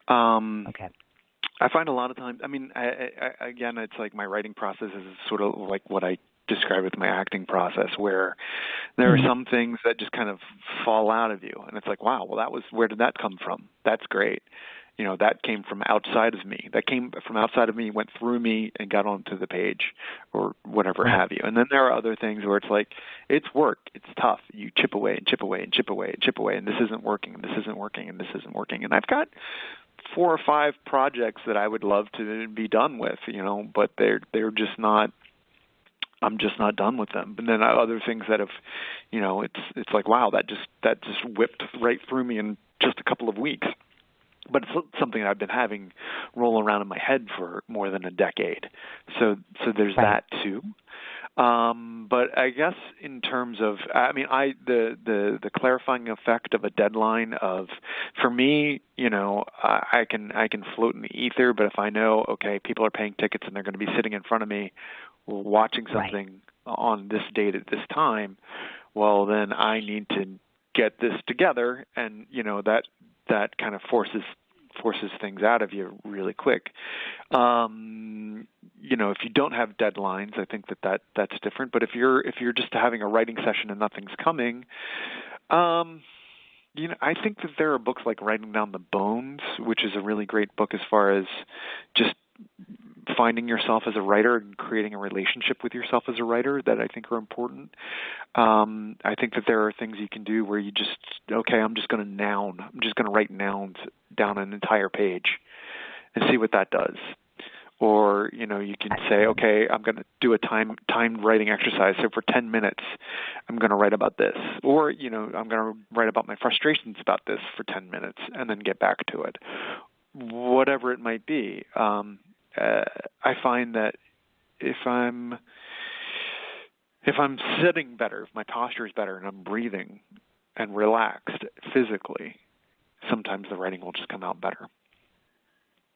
Okay. I find a lot of times. I mean, again, it's like my writing process is sort of like what I describe with my acting process, where there are some things that just kind of fall out of you, and it's like, wow, well, where did that come from? That's great. That came from outside of me. That came from outside of me, went through me, and got onto the page or whatever have you. And then there are other things where it's like, it's work. It's tough. You chip away and chip away and chip away and chip away, and this isn't working, and this isn't working, and this isn't working. And I've got 4 or 5 projects that I would love to be done with, but they're just not I'm just not done with them. But then other things that have, it's like, wow, that just whipped right through me in just a couple of weeks. But it's something I've been having roll around in my head for more than a decade. So there's that too. But I guess in terms of, the clarifying effect of a deadline for me, I can float in the ether, but if I know, okay, people are paying tickets and they're going to be sitting in front of me watching something on this date at this time, well, then I need to get this together, and, that kind of forces things out of you really quick. If you don't have deadlines, I think that's different. But if you're just having a writing session and nothing's coming, I think that there are books like Writing Down the Bones, which is a really great book as far as just finding yourself as a writer and creating a relationship with yourself as a writer that I think are important. I think that there are things you can do where you just, okay, I'm just going to write nouns down an entire page and see what that does. Or, you can say, okay, I'm going to do a timed writing exercise. So for 10 minutes, I'm going to write about this. Or, I'm going to write about my frustrations about this for 10 minutes and then get back to it. Whatever it might be. I find that if I'm sitting better, if my posture is better and I'm breathing and relaxed physically, sometimes the writing will just come out better.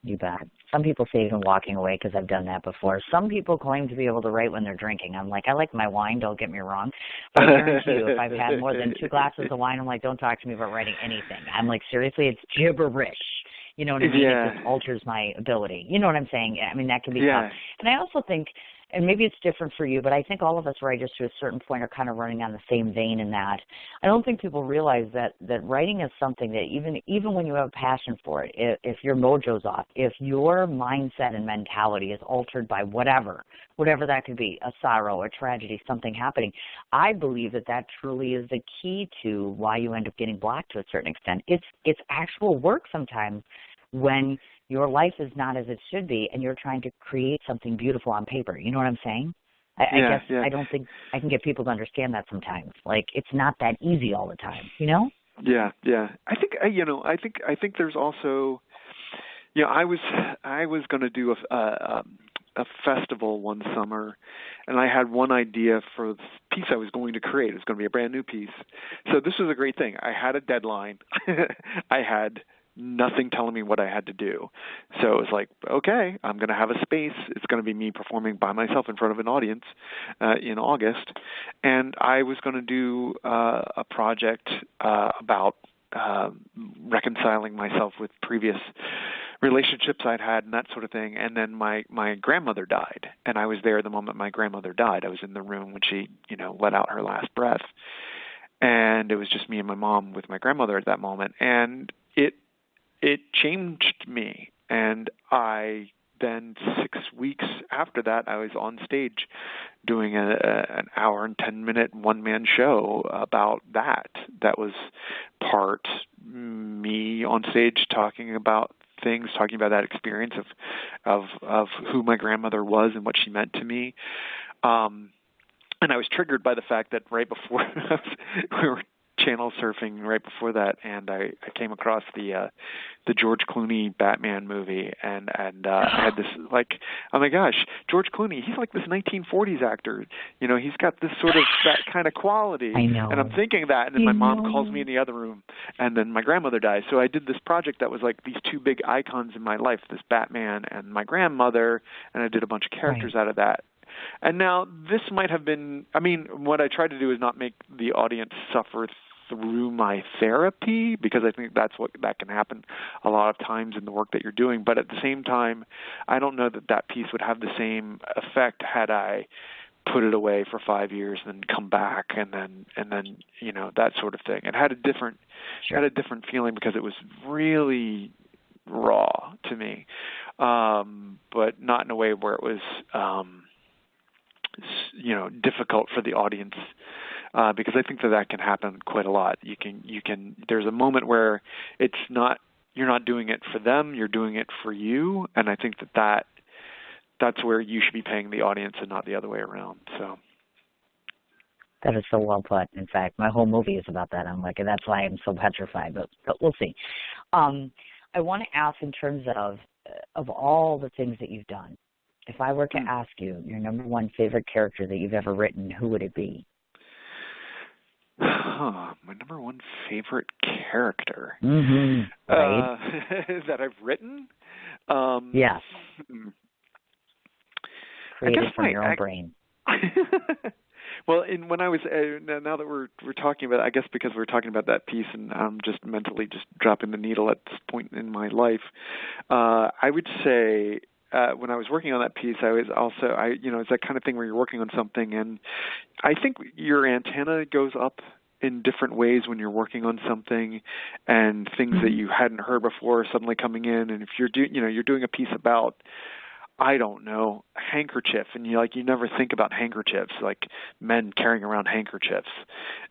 You bet. Some people say even walking away, because I've done that before. Some people claim to be able to write when they're drinking. I'm like, I like my wine, don't get me wrong. But I guarantee you, if I've had more than 2 glasses of wine, I'm like, don't talk to me about writing anything. I'm like, seriously, it's gibberish. You know what I mean? Yeah. It just alters my ability. You know what I'm saying? I mean, that can be tough. And I also think, and maybe it's different for you, but I think all of us writers to a certain point are kind of running on the same vein in that. I don't think people realize that writing is something that even when you have a passion for it, if your mojo's off, if your mindset and mentality is altered by whatever that could be, a sorrow, a tragedy, something happening, I believe that truly is the key to why you end up getting blocked to a certain extent. It's actual work sometimes when your life is not as it should be and you're trying to create something beautiful on paper. You know what I'm saying? I guess I don't think I can get people to understand that sometimes. Like, it's not that easy all the time, Yeah. I think there's also, I was going to do a festival one summer, and I had one idea for the piece I was going to create. It was going to be a brand new piece. So this was a great thing. I had a deadline. I had nothing telling me what I had to do. So it was like, okay, I'm going to have a space. It's going to be me performing by myself in front of an audience in August. And I was going to do a project about reconciling myself with previous relationships I'd had and that sort of thing. And then my grandmother died, and I was there the moment my grandmother died. I was in the room when she, let out her last breath. And it was just me and my mom with my grandmother at that moment. And it changed me. And I then 6 weeks after that, I was on stage doing an hour and 10-minute one-man show about that. That was part me on stage talking about things, talking about that experience of who my grandmother was and what she meant to me. And I was triggered by the fact that right before we were channel surfing right before that, and I came across the George Clooney Batman movie, and I had this like, oh my gosh, George Clooney, he's like this 1940s actor, he's got this sort of that kind of quality. I know. And I'm thinking that, and then my mom calls me in the other room, and then my grandmother dies. So I did this project that was like these two big icons in my life, this Batman and my grandmother, and I did a bunch of characters out of that. And now this might have been, what I tried to do is not make the audience suffer through my therapy, because I think that can happen a lot of times in the work that you're doing. But at the same time, I don't know that piece would have the same effect had I put it away for 5 years and then come back and then that sort of thing. It had a different feeling because it was really raw to me, but not in a way where it was difficult for the audience. Because I think that can happen quite a lot. You can. There's a moment where you're not doing it for them, you're doing it for you, and I think that that's where you should be paying the audience and not the other way around. So. That is so well put. In fact, my whole movie is about that. I'm like, and that's why I'm so petrified. But we'll see. I want to ask, in terms of all the things that you've done, if I were to ask you your number one favorite character that you've ever written, who would it be? My number one favorite character Right. that I've written. Yes. Created from your own I brain. Well, when I was now that we're talking about, I guess because we're talking about that piece, and I'm just mentally just dropping the needle at this point in my life, I would say when I was working on that piece, I was also it's that kind of thing where you're working on something, and I think your antenna goes up in different ways when you're working on something, and things that you hadn't heard before are suddenly coming in, and if you're doing a piece about, I don't know, handkerchief, and you never think about handkerchiefs, like men carrying around handkerchiefs.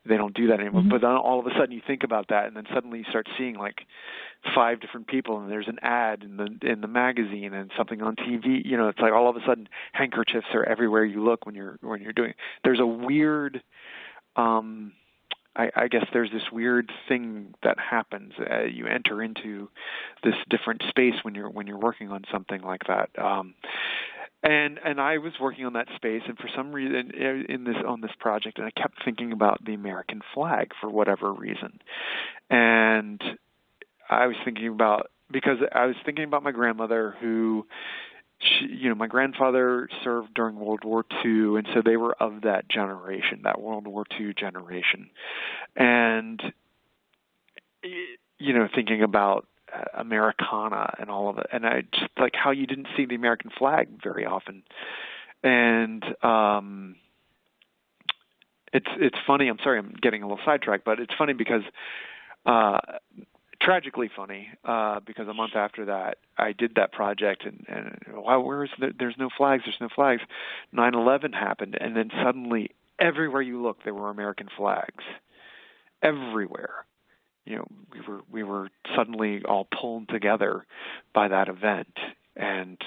They don't do that anymore. But then all of a sudden you think about that, and then suddenly you start seeing like 5 different people, and there's an ad in the magazine and something on TV. It's like all of a sudden handkerchiefs are everywhere you look when you're doing. There's a weird. I guess there's this weird thing that happens. You enter into this different space when you're working on something like that. And I was working on that space, and for some reason on this project, and I kept thinking about the American flag for whatever reason. And I was thinking about my grandmother who. My grandfather served during World War II, and so they were of that generation, that World War II generation. And, thinking about Americana and all of it, and I just like how you didn't see the American flag very often. And it's funny, I'm sorry I'm getting a little sidetracked, but it's funny because tragically funny, because a month after that, I did that project, and wow, there's no flags, 9/11 happened, and then suddenly, everywhere you look, there were American flags. Everywhere. We were suddenly all pulled together by that event, and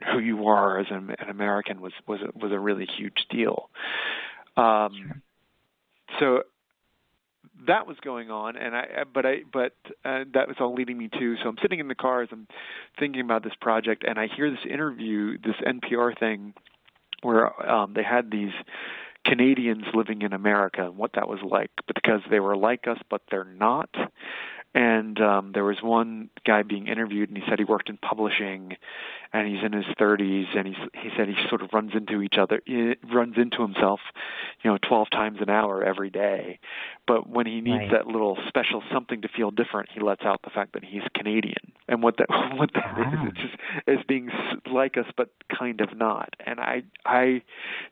who you are as an American was a really huge deal. Sure. So that was going on, and that was all leading me to. So I'm sitting in the car as I'm thinking about this project, and I hear this interview, this NPR thing, where they had these Canadians living in America and what that was like, because they were like us, but they're not. And there was one guy being interviewed, and he said he worked in publishing, and he's in his 30s, and he said he sort of runs into himself, 12 times an hour every day. But when he needs that little special something to feel different, he lets out the fact that he's Canadian. And what that is, it's just as being like us, but kind of not. And I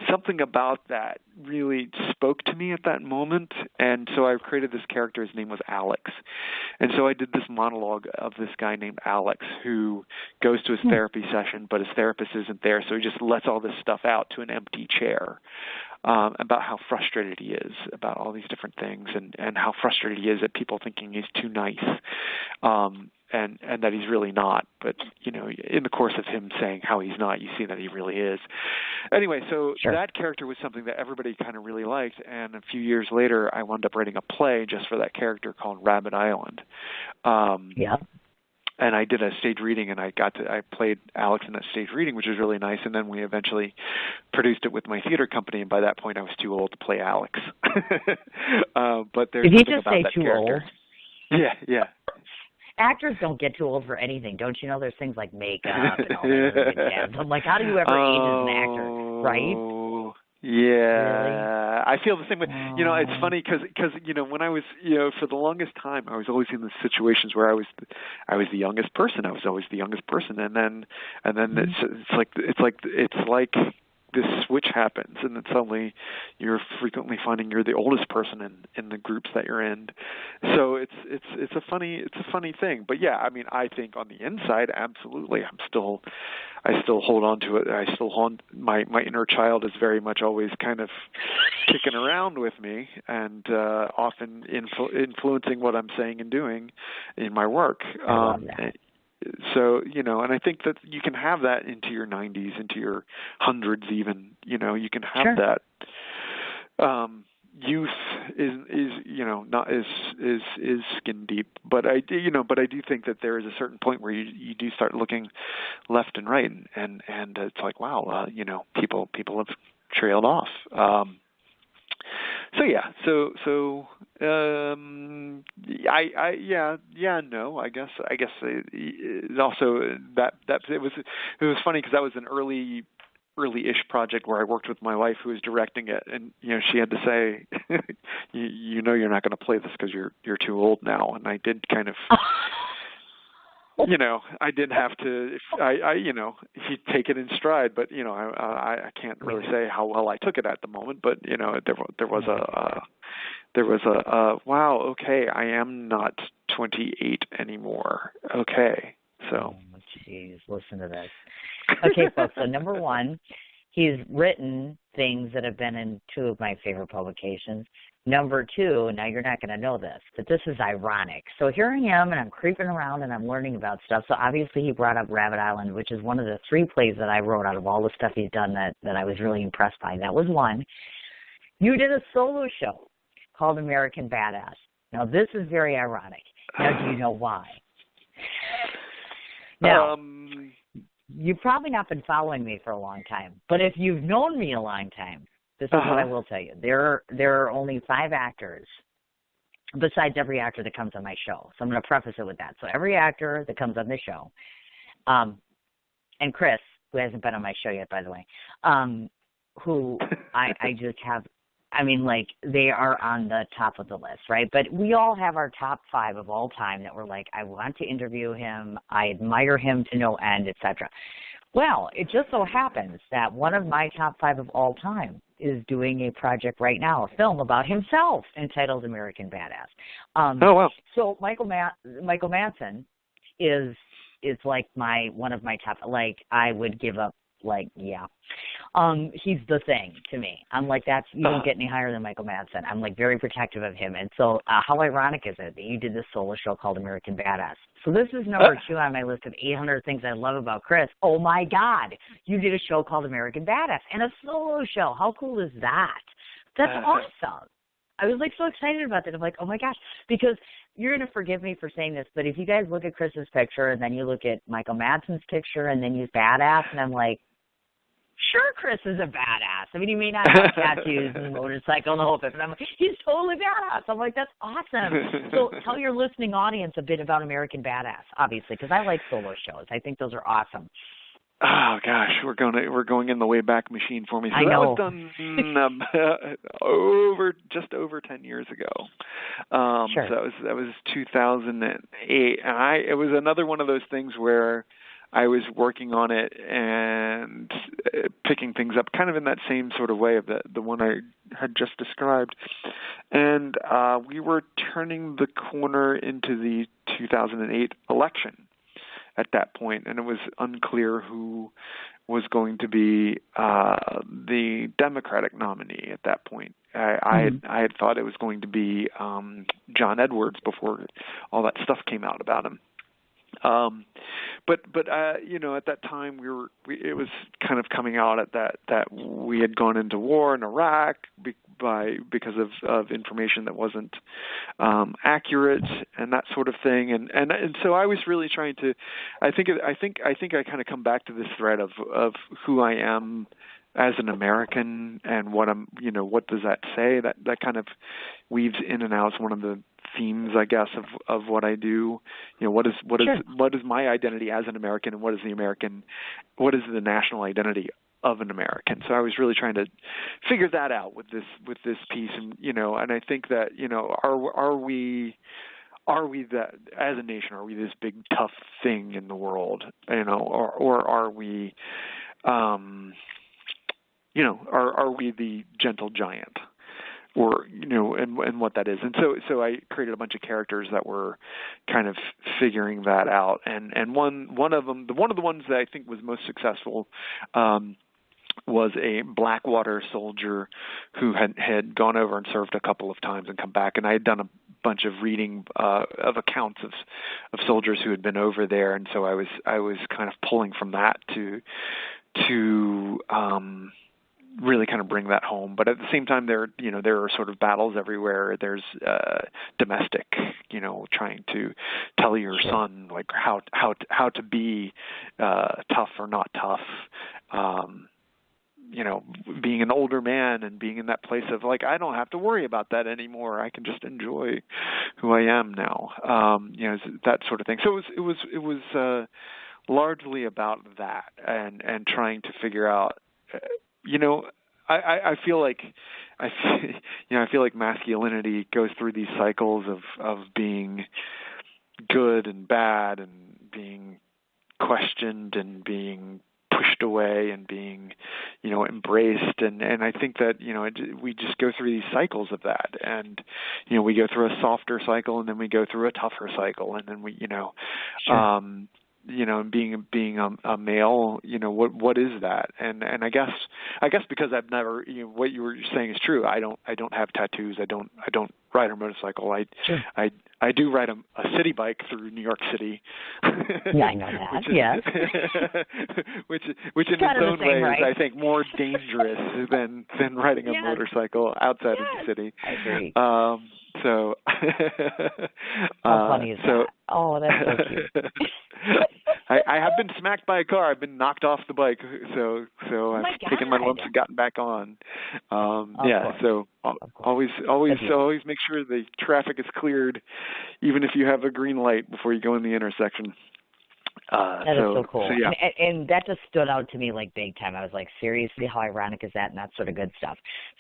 something about that really spoke to me at that moment. And so I created this character. His name was Alex. And so I did this monologue of this guy named Alex who goes to his therapy session, but his therapist isn't there, so he just lets all this stuff out to an empty chair, about how frustrated he is about all these different things, and how frustrated he is at people thinking he's too nice, and that he's really not. But, in the course of him saying how he's not, you see that he really is. Anyway, so that character was something that everybody kind of really liked, and a few years later, I wound up writing a play just for that character called Rabbit Island. And I did a stage reading, and I played Alex in that stage reading, which was really nice. And then we eventually produced it with my theater company, and by that point, I was too old to play Alex. But there's Did you something just about say that too character. old? Yeah. Actors don't get too old for anything. Don't you know there's things like makeup and all that other good jazz? I'm like, how do you ever age as an actor, right? Yeah, really? I feel the same way. It's funny because when I was for the longest time I was always in the situations where I was the youngest person. I was always the youngest person, and then it's like this switch happens, and then suddenly you're frequently finding you're the oldest person in the groups that you're in. So it's a funny thing. But yeah, I mean, I think on the inside, absolutely, I still hold on to it. I still hold my inner child is very much always kind of kicking around with me, and often influencing what I'm saying and doing in my work. I love that. So, and I think that you can have that into your 90s, into your hundreds even, you can have Sure. that. Youth is not is skin deep, but I do think that there is a certain point where you do start looking left and right, and it's like, wow, people have trailed off. No, I guess it also that it was funny because that was an early-ish project where I worked with my wife who was directing it, and she had to say, you're not going to play this because you're too old now, and I did kind of. I did have to. He'd take it in stride, but I can't really say how well I took it at the moment. But there was a wow. Okay, I am not 28 anymore. Okay, so. Oh, jeez, listen to this. Okay, folks. So number one, he's written things that have been in two of my favorite publications. Number two, now you're not going to know this, but this is ironic. So here I am, and I'm creeping around, and I'm learning about stuff. So obviously he brought up Rabbit Island, which is one of the 3 plays that I wrote out of all the stuff he's done that I was really impressed by. That was one. You did a solo show called American Badass. Now, this is very ironic. Now, do you know why? Now, you've probably not been following me for a long time, but if you've known me a long time, this is what I will tell you. There are only 5 actors besides every actor that comes on my show. So I'm going to preface it with that. So every actor that comes on this show, and Chris, who hasn't been on my show yet, by the way, who I just have, they are on the top of the list, right? But we all have our top 5 of all time that we're like, I want to interview him, I admire him to no end, etc. Well, it just so happens that one of my top 5 of all time is doing a project right now, a film about himself entitled American Badass. Oh, wow. So Michael Madsen is like one of my top, I would give up, he's the thing to me. I'm like, you don't get any higher than Michael Madsen. I'm very protective of him. And so how ironic is it that you did this solo show called American Badass? So this is number 2 on my list of 800 things I love about Chris. Oh my God, you did a show called American Badass and a solo show. How cool is that? That's awesome. I was so excited about that. I'm like, oh my gosh, because you're going to forgive me for saying this, but if you guys look at Chris's picture and then you look at Michael Madsen's picture and then use badass, and I'm like, sure, Chris is a badass. He may not have tattoos and a motorcycle and the whole bit, but I'm like, he's totally badass. I'm like, that's awesome. So tell your listening audience a bit about American Badass, obviously, because I like solo shows. I think those are awesome. Oh gosh, we're going in the way back machine for me. So I know. That was done just over 10 years ago. Sure. So that was 2008, and it was another one of those things where I was working on it and picking things up kind of in that same sort of way of the one I had just described. And we were turning the corner into the 2008 election at that point, and it was unclear who was going to be the Democratic nominee at that point. I had thought it was going to be John Edwards before all that stuff came out about him. But at that time it was kind of coming out at that we had gone into war in Iraq because of information that wasn't accurate and that sort of thing, and so I was really trying to. I think I kind of come back to this thread of who I am as an American and what what does that say? That kind of weaves in and out as one of the themes, I guess, of what I do. What is my identity as an American, and what is the national identity of an American? So I was really trying to figure that out with this piece, and and I think that are we that as a nation, are we this big tough thing in the world, or are we are we the gentle giant? Or and what that is, and so I created a bunch of characters that were kind of figuring that out, and one of the ones that I think was most successful was a Blackwater soldier who had gone over and served a couple of times and come back. And I had done a bunch of reading of accounts of soldiers who had been over there, and so I was kind of pulling from that to really kind of bring that home. But at the same time, there are sort of battles everywhere. There's domestic, trying to tell your son like how to be tough or not tough. Being an older man and being in that place of like, I don't have to worry about that anymore. I can just enjoy who I am now. That sort of thing. So it was largely about that and trying to figure out, I feel like masculinity goes through these cycles of being good and bad and being questioned and being pushed away and being, embraced. And I think that, we just go through these cycles of that. And, we go through a softer cycle and then we go through a tougher cycle. And then we, being a male, what is that? And I guess because I've never, what you were saying is true. I don't have tattoos. I don't ride a motorcycle. I do ride a city bike through New York City. Yeah, I know that. which in its own way is, I think, more dangerous than riding a motorcycle outside of the city. I agree. So how funny is that? Oh, that's so cute. I have been smacked by a car. I've been knocked off the bike, so I've taken my lumps and gotten back on. So always make sure the traffic is cleared, even if you have a green light before you go in the intersection. That is so cool. So, yeah. And that just stood out to me like big time. I was like, seriously, how ironic is that? And that sort of good stuff.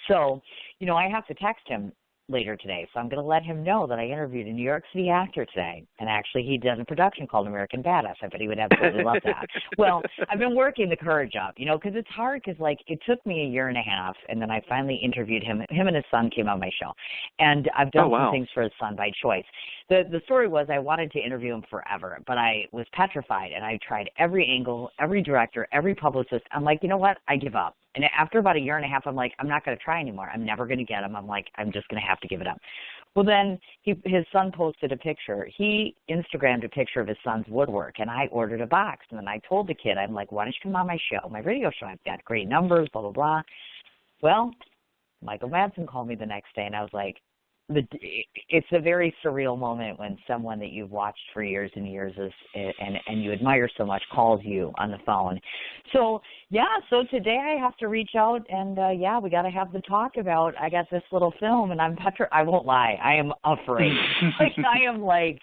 So, I have to text him later today, so I'm going to let him know that I interviewed a New York City actor today, and actually he does a production called American Badass. I bet he would absolutely love that. Well, I've been working the courage up, because it's hard, because like it took me a year and a half, and then I finally interviewed him. Him and his son came on my show, and I've done some things for his son by choice. The story was I wanted to interview him forever, but I was petrified, and I tried every angle, every director, every publicist. I'm like, you know what? I give up. And after about a year and a half, I'm like, I'm not going to try anymore. I'm never going to get him. I'm like, I'm just going to have to give it up. Well, then his son posted a picture. He Instagrammed a picture of his son's woodwork, and I ordered a box. And then I told the kid, I'm like, why don't you come on my show, my radio show? I've got great numbers, blah, blah, blah. Well, Michael Madsen called me the next day, and I was like, it's a very surreal moment when someone that you've watched for years and years and you admire so much calls you on the phone. So today I have to reach out and, we got to have the talk about, I got this little film, and I won't lie, I am afraid. I am like,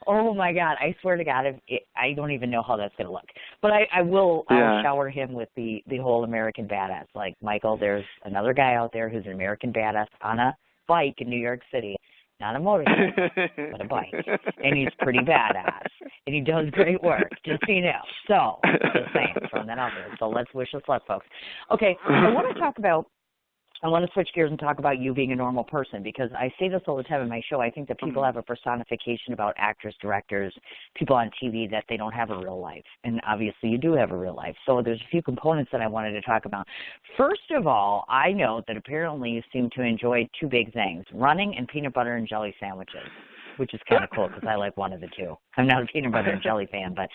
oh my God, I swear to God, I don't even know how that's going to look. But I'll shower him with the whole American Badass. Like, Michael, there's another guy out there who's an American Badass on a bike in New York City, not a motorcycle, but a bike, and he's pretty badass, and he does great work, just so you know. So, just saying, throwing that out there. So let's wish us luck, folks. Okay, I want to switch gears and talk about you being a normal person, because I say this all the time in my show. I think that people have a personification about actors, directors, people on TV, that they don't have a real life. And obviously you do have a real life. So there's a few components that I wanted to talk about. First of all, I know that apparently you seem to enjoy two big things, running and peanut butter and jelly sandwiches, which is kind of cool because I like one of the two. I'm not a peanut butter and jelly fan, but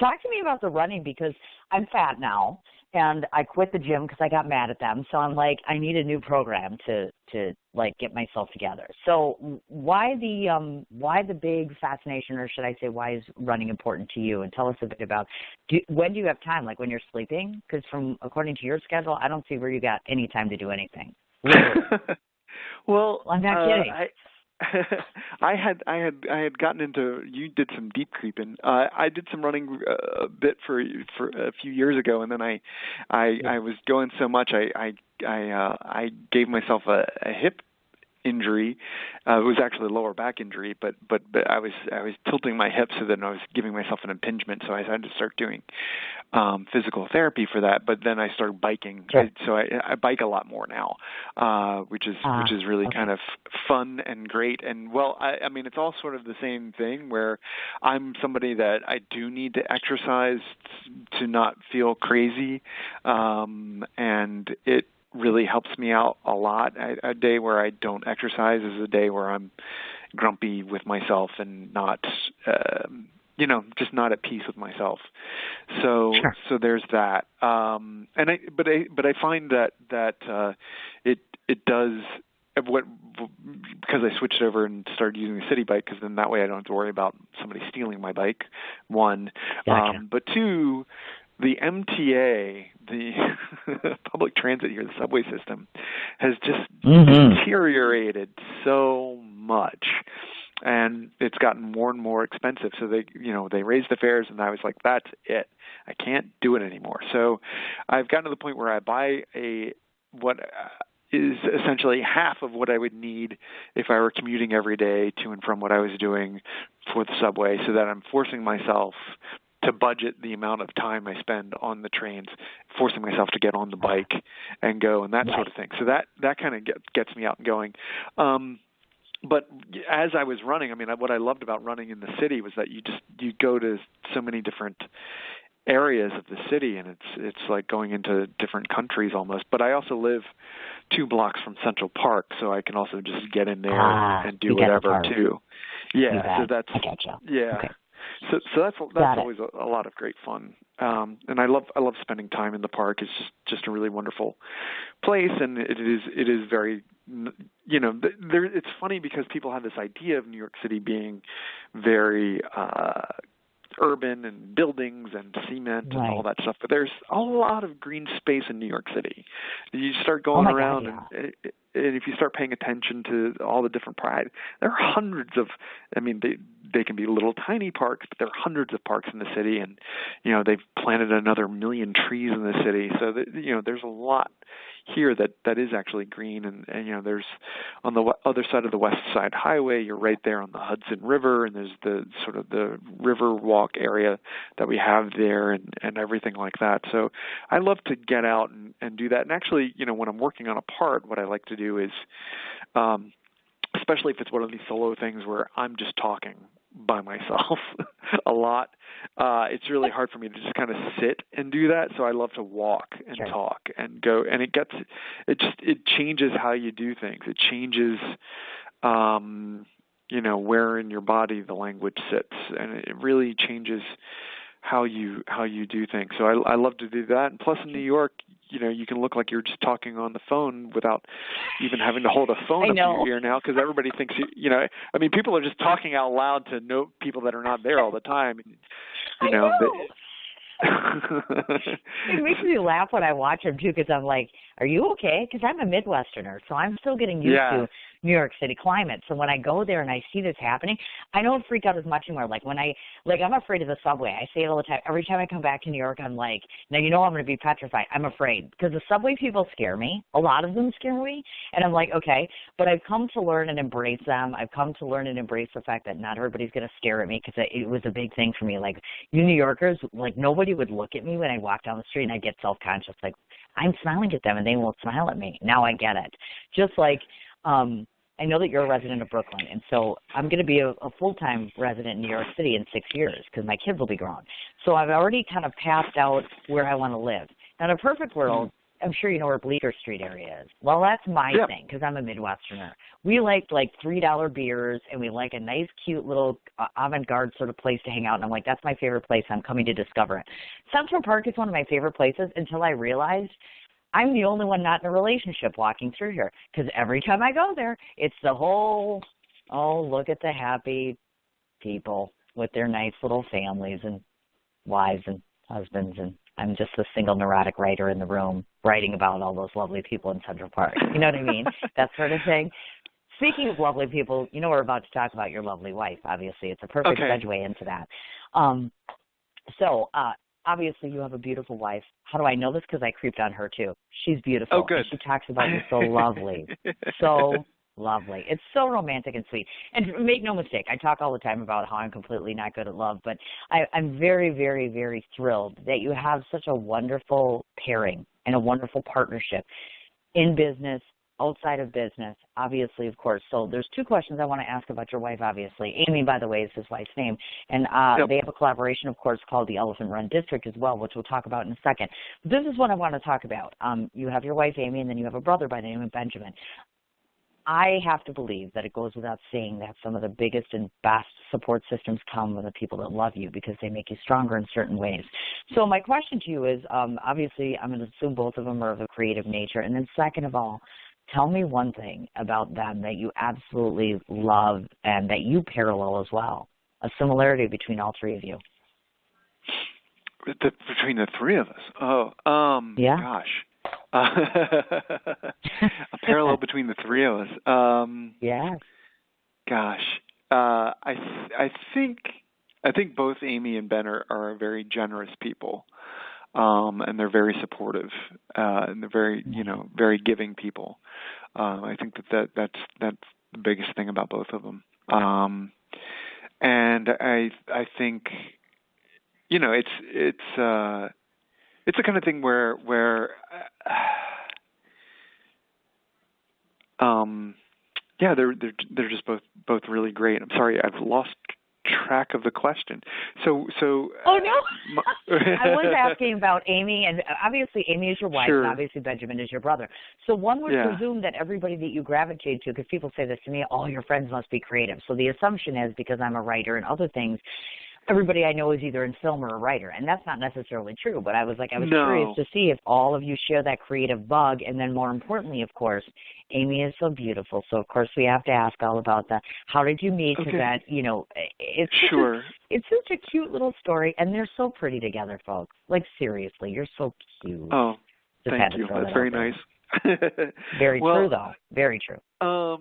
talk to me about the running, because I'm fat now. And I quit the gym because I got mad at them. So I'm like, I need a new program to like get myself together. So why the big fascination, or should I say, why is running important to you? And tell us a bit about when do you have time? Like when you're sleeping? Because according to your schedule, I don't see where you got any time to do anything. Well, I'm not kidding. I had gotten into. You did some deep creeping. I did some running a bit for a few years ago, and then I was going so much I gave myself a hip injury. It was actually a lower back injury, but I was tilting my hips, so then I was giving myself an impingement. So I had to start doing physical therapy for that. But then I started biking, Sure. so I bike a lot more now, which is really kind of fun and great. And well, I mean, it's all sort of the same thing where I'm somebody that I do need to exercise to not feel crazy, and it really helps me out a lot. A day where I don't exercise is a day where I'm grumpy with myself and not, just not at peace with myself. So, Sure. so there's that. But I find that it does because I switched over and started using the city bike, because then that way I don't have to worry about somebody stealing my bike. One, Gotcha. but two, the MTA, the public transit here, the subway system, has just deteriorated so much, and it's gotten more and more expensive. So they raised the fares, and I was like, that's it. I can't do it anymore. So I've gotten to the point where I buy what is essentially half of what I would need if I were commuting every day to and from what I was doing for the subway, so that I'm forcing myself to budget the amount of time I spend on the trains, forcing myself to get on the bike and go and that sort of thing. So that kind of gets me out and going. But as I was running, I mean, what I loved about running in the city was that you go to so many different areas of the city, and it's like going into different countries almost. But I also live 2 blocks from Central Park, so I can also just get in there and do whatever too. Yeah, so that's I gotcha. Yeah. Okay. So that's always a lot of great fun, and I love spending time in the park. It's just a really wonderful place, and it is very, it's funny because people have this idea of New York City being very urban and buildings and cement and all that stuff, but there's a lot of green space in New York City. You start going around and if you start paying attention to all the different pride, there are hundreds of, I mean, they can be little tiny parks, but there are hundreds of parks in the city, and they've planted another 1 million trees in the city. So that, there's a lot here that is actually green, and there's on the other side of the West Side Highway, you're right there on the Hudson River, and there's the sort of the river walk area that we have there, and everything like that. So I love to get out and do that. And actually, when I'm working on a part, what I like to do is, especially if it's one of these solo things where I'm just talking by myself a lot, it's really hard for me to just kind of sit and do that. So I love to walk and talk and go, and it changes how you do things. It changes, where in your body the language sits, and it really changes how you do things. So I love to do that. And plus in New York, you can look like you're just talking on the phone without even having to hold a phone up to your ear now, because everybody thinks I mean, people are just talking out loud to people that are not there all the time. It makes me laugh when I watch them too, because I'm like, are you okay? Because I'm a Midwesterner, so I'm still getting used to New York City climate. So when I go there and I see this happening, I don't freak out as much anymore. Like I'm afraid of the subway. I say it all the time. Every time I come back to New York, I'm like, now I'm going to be petrified. I'm afraid because the subway people scare me. A lot of them scare me, and I'm like, okay. But I've come to learn and embrace them. I've come to learn and embrace the fact that not everybody's going to stare at me, because it was a big thing for me. Like, you New Yorkers, like, nobody would look at me when I walk down the street, and I get self-conscious. Like, I'm smiling at them, and they won't smile at me. Now I get it. Just like, I know that you're a resident of Brooklyn, and so I'm going to be a full-time resident in New York City in 6 years, because my kids will be grown. So I've already kind of passed out where I want to live. Now, in a perfect world, I'm sure you know where Bleecker Street area is. Well, that's my thing, because I'm a Midwesterner. We like $3 beers, and we like a nice, cute little avant-garde sort of place to hang out. And I'm like, that's my favorite place. I'm coming to discover it. Central Park is one of my favorite places until I realized I'm the only one not in a relationship walking through here, because every time I go there, it's the whole, look at the happy people with their nice little families and wives and husbands, and I'm just a single neurotic writer in the room writing about all those lovely people in Central Park. You know what I mean? That sort of thing. Speaking of lovely people, we're about to talk about your lovely wife, obviously. It's a perfect segue into that. Obviously, you have a beautiful wife. How do I know this? Because I creeped on her, too. She's beautiful. Oh, good. And she talks about you so lovely. So Lovely. It's so romantic and sweet. And make no mistake, I talk all the time about how I'm completely not good at love, but I'm very, very, very thrilled that you have such a wonderful pairing and a wonderful partnership in business, outside of business, obviously, of course. So there's two questions I want to ask about your wife, obviously. Amy, by the way, is his wife's name. And they have a collaboration, of course, called the Elephant Run District as well, which we'll talk about in a second. But this is what I want to talk about. You have your wife, Amy, and then you have a brother by the name of Benjamin. I have to believe that it goes without saying that some of the biggest and best support systems come from the people that love you because they make you stronger in certain ways. So my question to you is, obviously, I'm going to assume both of them are of a creative nature. And then second of all, tell me one thing about them that you absolutely love and that you parallel as well, a similarity between all three of you. Between the three of us? Gosh. A parallel between the three of us. Yes. Gosh. I think both Amy and Ben are very generous people. And they're very supportive, and they're very, very giving people. I think that's the biggest thing about both of them. And I think, it's the kind of thing where they're just both really great. I'm sorry, I've lost track of the question. So. Oh no! I was asking about Amy, and obviously Amy is your wife, sure. and obviously Benjamin is your brother. So one would presume that everybody that you gravitate to, because people say this to me, all your friends must be creative. So the assumption is, because I'm a writer and other things, everybody I know is either in film or a writer, and that's not necessarily true. But I was curious to see if all of you share that creative bug, and then more importantly, of course, Amy is so beautiful. So of course we have to ask all about that. How did you meet? Because that, it's sure. It's such a cute little story, and they're so pretty together, folks. Like seriously, you're so cute. Oh, thank you. That's very nice. Very true, though. Very true. I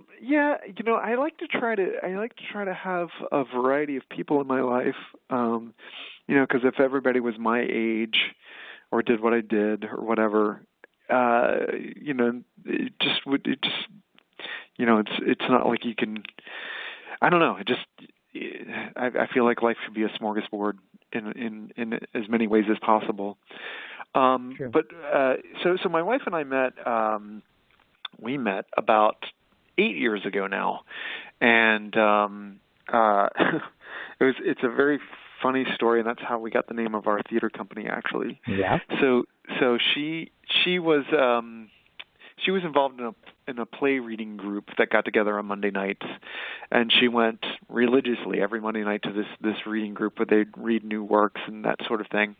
like to try to have a variety of people in my life. Because if everybody was my age or did what I did or whatever, it's not like you can. I don't know. I feel like life should be a smorgasbord in as many ways as possible. True. But so my wife and I met. We met about 8 years ago now, and it's a very funny story, and that's how we got the name of our theater company, actually. Yeah. So she was involved in a play reading group that got together on Monday nights, and she went religiously every Monday night to this reading group where they'd read new works and that sort of thing.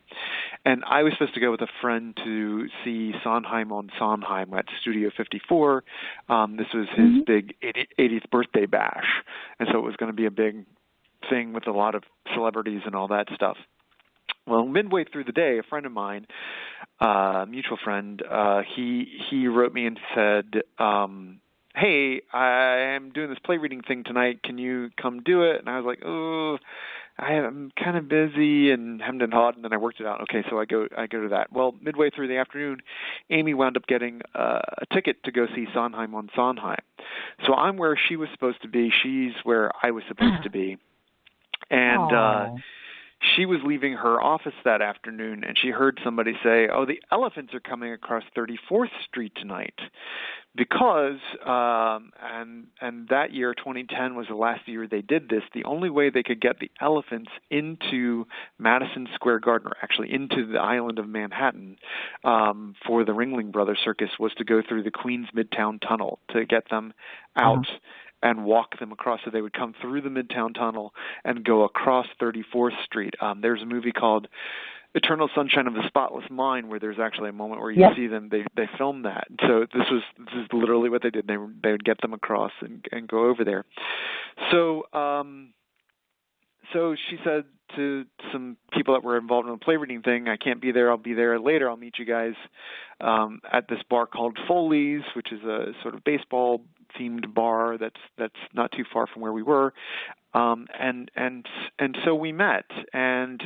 And I was supposed to go with a friend to see Sondheim on Sondheim at Studio 54. This was his big 80th birthday bash, and so it was going to be a big thing with a lot of celebrities and all that stuff. Well, midway through the day, a friend of mine, a mutual friend, he wrote me and said, hey, I am doing this play reading thing tonight. Can you come do it? And I was like, oh, I'm kind of busy and hemmed and hawed, and then I worked it out. Okay, so I go to that. Well, midway through the afternoon, Amy wound up getting a ticket to go see Sondheim on Sondheim. So I'm where she was supposed to be. She's where I was supposed to be. And she was leaving her office that afternoon, and she heard somebody say, oh, the elephants are coming across 34th Street tonight. Because, and that year, 2010, was the last year they did this, the only way they could get the elephants into Madison Square Garden, or actually into the island of Manhattan, for the Ringling Brothers Circus, was to go through the Queens Midtown Tunnel to get them out and walk them across. So they would come through the Midtown Tunnel and go across 34th Street. There's a movie called Eternal Sunshine of the Spotless Mind where there's actually a moment where you see them. They filmed that. So this is literally what they did. They would get them across and go over there. So so she said to some people that were involved in the play reading thing, I can't be there. I'll be there later. I'll meet you guys at this bar called Foley's, which is a sort of baseball themed bar that's not too far from where we were. And so we met, and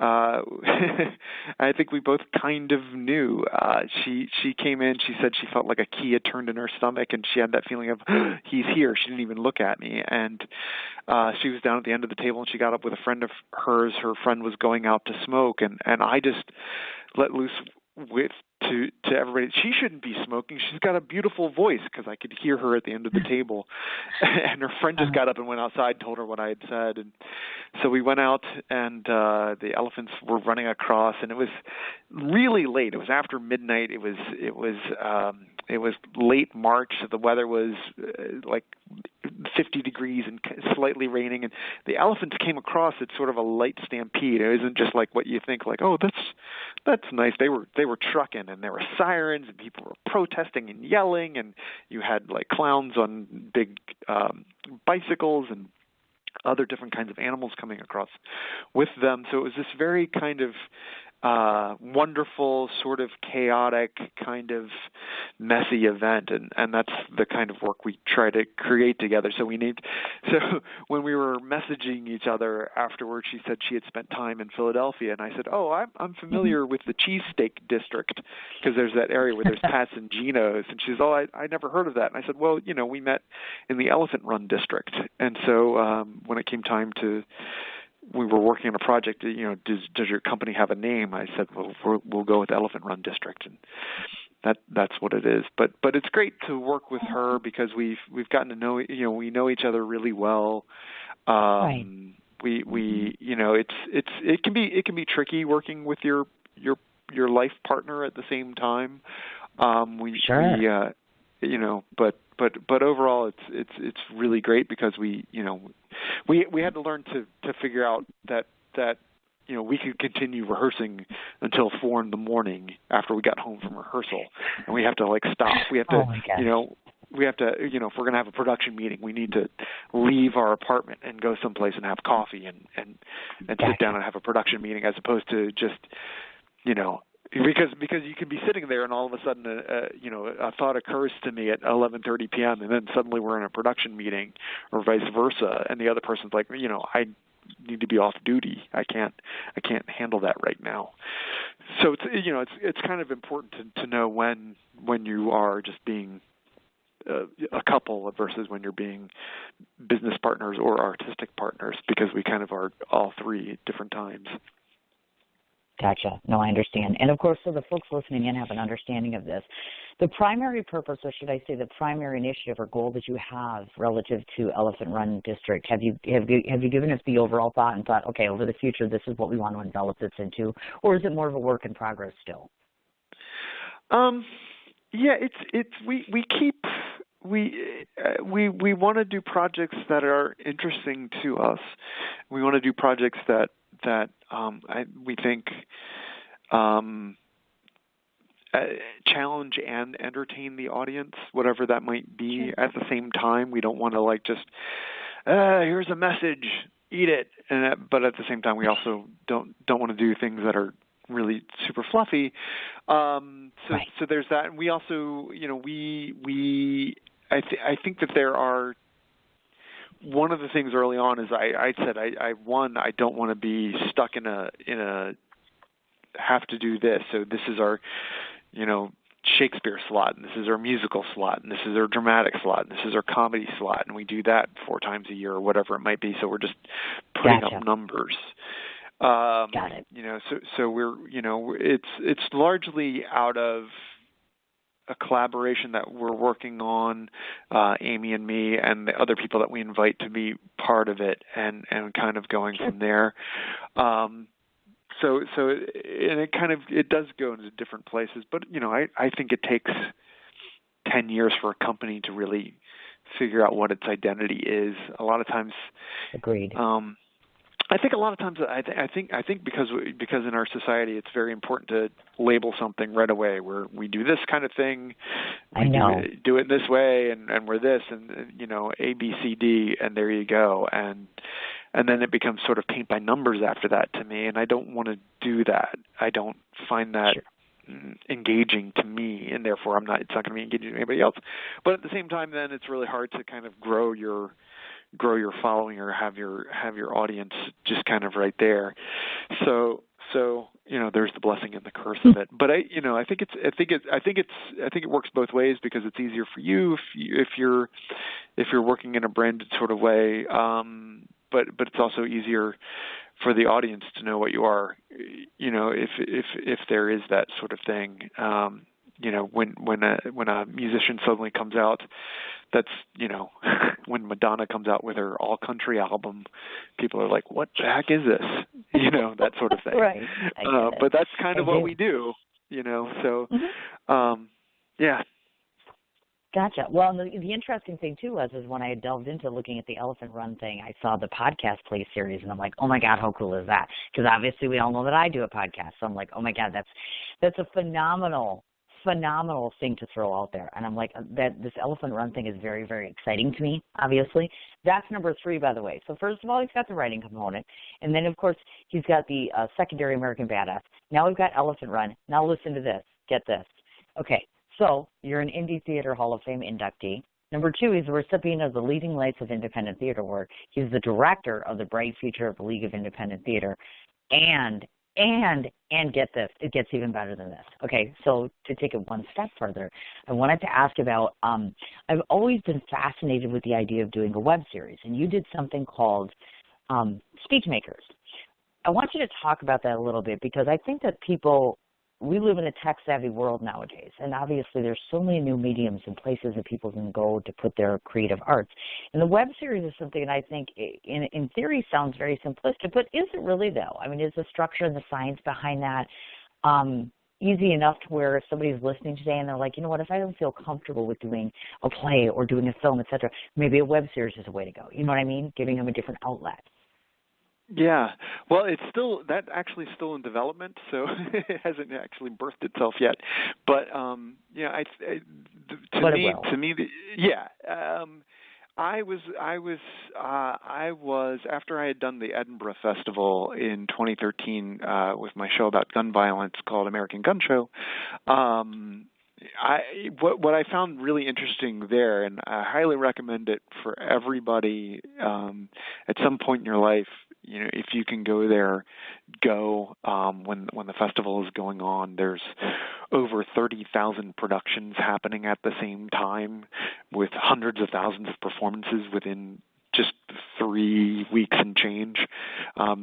I think we both kind of knew. She came in. She said she felt like a key had turned in her stomach, and she had that feeling of he's here. She didn't even look at me, and she was down at the end of the table, and she got up with a friend of hers. Her friend was going out to smoke, and I just let loose with to everybody. She shouldn't be smoking. She's got a beautiful voice, because I could hear her at the end of the table. And her friend just got up and went outside and told her what I had said. And so we went out, and the elephants were running across, and it was really late. It was after midnight. It was late March. So the weather was like 50 degrees and slightly raining, and the elephants came across at sort of a light stampede. It isn't just like what you think, like, oh, that's nice. They were trucking, and there were sirens, and people were protesting and yelling, and you had like clowns on big bicycles and other different kinds of animals coming across with them. So it was this very kind of wonderful, sort of chaotic, kind of messy event, and that's the kind of work we try to create together. So when we were messaging each other afterwards, she said she had spent time in Philadelphia, and I said, oh, I'm familiar with the cheesesteak district, because there's that area where there's Pat's and Geno's, and she says, oh, I never heard of that. And I said, well, we met in the Elephant Run district, and so when it came time we were working on a project, does your company have a name? I said, well, we'll go with Elephant Run District, and that's what it is. But it's great to work with her, because we've gotten to know, we know each other really well. Right. It can be tricky working with your life partner at the same time. Sure. But overall, it's really great, because we had to learn to figure out that we could continue rehearsing until 4 a.m. after we got home from rehearsal, and we have to stop. We have to we have to if we're going to have a production meeting, we need to leave our apartment and go someplace and have coffee and sit down and have a production meeting, as opposed to just because you can be sitting there, and all of a sudden a thought occurs to me at 11:30 p.m. and then suddenly we're in a production meeting, or vice versa, and the other person's like, I need to be off duty. I can't handle that right now. So it's kind of important to know when you are just being a couple versus when you're being business partners or artistic partners, because we kind of are all three at different times. Gotcha. No, I understand. And of course, so the folks listening in have an understanding of this. The primary purpose, or should I say the primary initiative or goal that you have relative to Elephant Run District, have you given us the overall thought and thought, okay, over the future, this is what we want to envelop this into, or is it more of a work in progress still? Yeah, we want to do projects that are interesting to us. We want to do projects that we think challenge and entertain the audience, whatever that might be. At the same time, we don't want to just here's a message, eat it. But at the same time, we also don't want to do things that are really super fluffy. So there's that. And we also, I think that there are. One of the things early on is I said I don't want to be stuck in a have to do this. So this is our Shakespeare slot, and this is our musical slot, and this is our dramatic slot, and this is our comedy slot, and we do that 4 times a year or whatever it might be. So we're just putting up numbers. Got it. So we're it's largely out of a collaboration that we're working on, Amy and me and the other people that we invite to be part of it, and kind of going from there. So it does go into different places, but I think it takes 10 years for a company to really figure out what its identity is. A lot of times, agreed. I think a lot of times, I think because in our society it's very important to label something right away. Where we do this kind of thing, we do it this way, and we're this, and A, B, C, D, and there you go, and then it becomes sort of paint by numbers after that to me, and I don't want to do that. I don't find that engaging to me, and therefore it's not going to be engaging to anybody else. But at the same time, then it's really hard to kind of grow your grow your following or have your audience just kind of right there. So there's the blessing and the curse of it. But I think it works both ways, because it's easier for you if you're working in a branded sort of way. But it's also easier for the audience to know what you are. If there is that sort of thing. When a musician suddenly comes out, that's when Madonna comes out with her all country album, people are like, what the heck is this? That sort of thing. Right. But that's kind of what we do, so yeah. Gotcha. Well, the interesting thing too is when I had delved into looking at the Elephant Run thing, I saw the podcast play series, and I'm like, oh my God, how cool is that? Because obviously we all know that I do a podcast, so I'm like, oh my God, that's a phenomenal thing to throw out there. And I'm like, that this Elephant Run thing is very, very exciting to me, obviously. That's number 3, by the way. So first of all, he's got the writing component. And then, of course, he's got the secondary American Badass. Now we've got Elephant Run. Now listen to this. Get this. Okay, so you're an Indie Theater Hall of Fame inductee. Number 2, he's a recipient of the Leading Lights of Independent Theater Award. He's the director of the Bright Future of the League of Independent Theater. And get this, it gets even better than this. Okay, so to take it one step further, I wanted to ask about, I've always been fascinated with the idea of doing a web series, and you did something called Speech Makers. I want you to talk about that a little bit, because I think that we live in a tech-savvy world nowadays, and obviously there's so many new mediums and places that people can go to put their creative arts. And the web series is something that I think, in theory, sounds very simplistic, but is it really, though? I mean, is the structure and the science behind that easy enough to where if somebody's listening today and they're like, you know what, if I don't feel comfortable with doing a play or doing a film, et cetera, maybe a web series is a way to go. You know what I mean? Giving them a different outlet. Yeah, well, that actually still in development, to birthed itself yet. But I was after I had done the Edinburgh Festival in 2013 with my show about gun violence called American Gun Show. What I found really interesting there, and I highly recommend it for everybody at some point in your life. If you can go there, go when the festival is going on. There's over 30,000 productions happening at the same time, with hundreds of thousands of performances within just 3 weeks and change.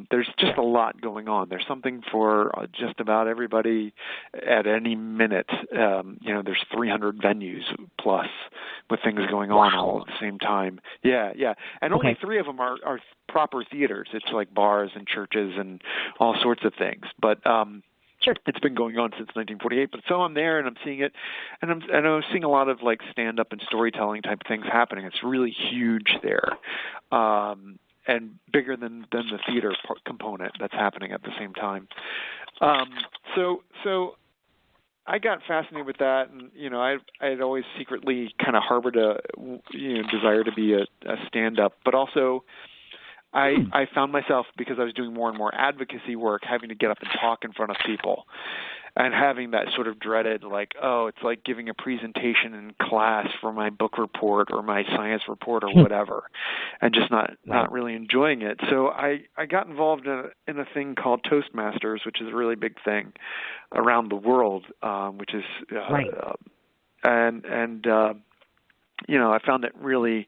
There's just a lot going on. There's something for just about everybody at any minute. There's 300 venues plus with things going on all at the same time. Yeah. And only 3 of them are proper theaters. It's like bars and churches and all sorts of things. But sure, it's been going on since 1948. But so I'm there and I'm seeing it, and I'm seeing a lot of like stand-up and storytelling type things happening. It's really huge there, and bigger than the theater component that's happening at the same time. So I got fascinated with that, and I had always secretly kind of harbored a desire to be a stand-up, but also I found myself, because I was doing more and more advocacy work, having to get up and talk in front of people, and having that sort of dreaded, like, it's like giving a presentation in class for my book report or my science report or whatever, and just not really enjoying it. So I got involved in a thing called Toastmasters, which is a really big thing around the world, which is I found it really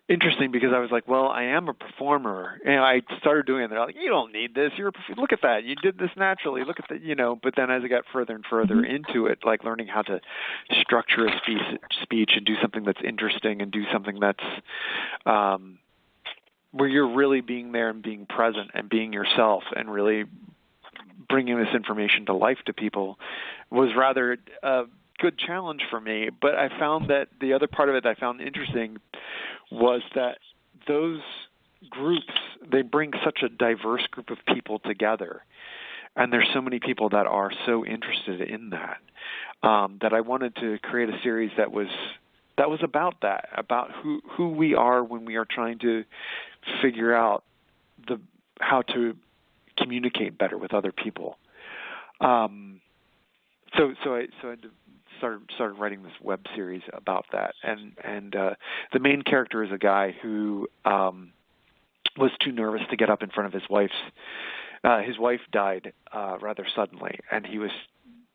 interesting, because I was like, well, I am a performer, and I started doing it. They're like, you don't need this. Look at that. You did this naturally. Look at that, But then as I got further and further into it, like learning how to structure a speech and do something that's interesting and do something that's where you're really being there and being present and being yourself and really bringing this information to life to people, was rather a good challenge for me. But I found that the other part of it that I found interesting was that those groups, they bring such a diverse group of people together, and there's so many people that are so interested in that, that I wanted to create a series that was about that, about who we are when we are trying to figure out how to communicate better with other people. So I started writing this web series about that, and the main character is a guy who was too nervous to get up in front of his wife's. His wife died rather suddenly, and he was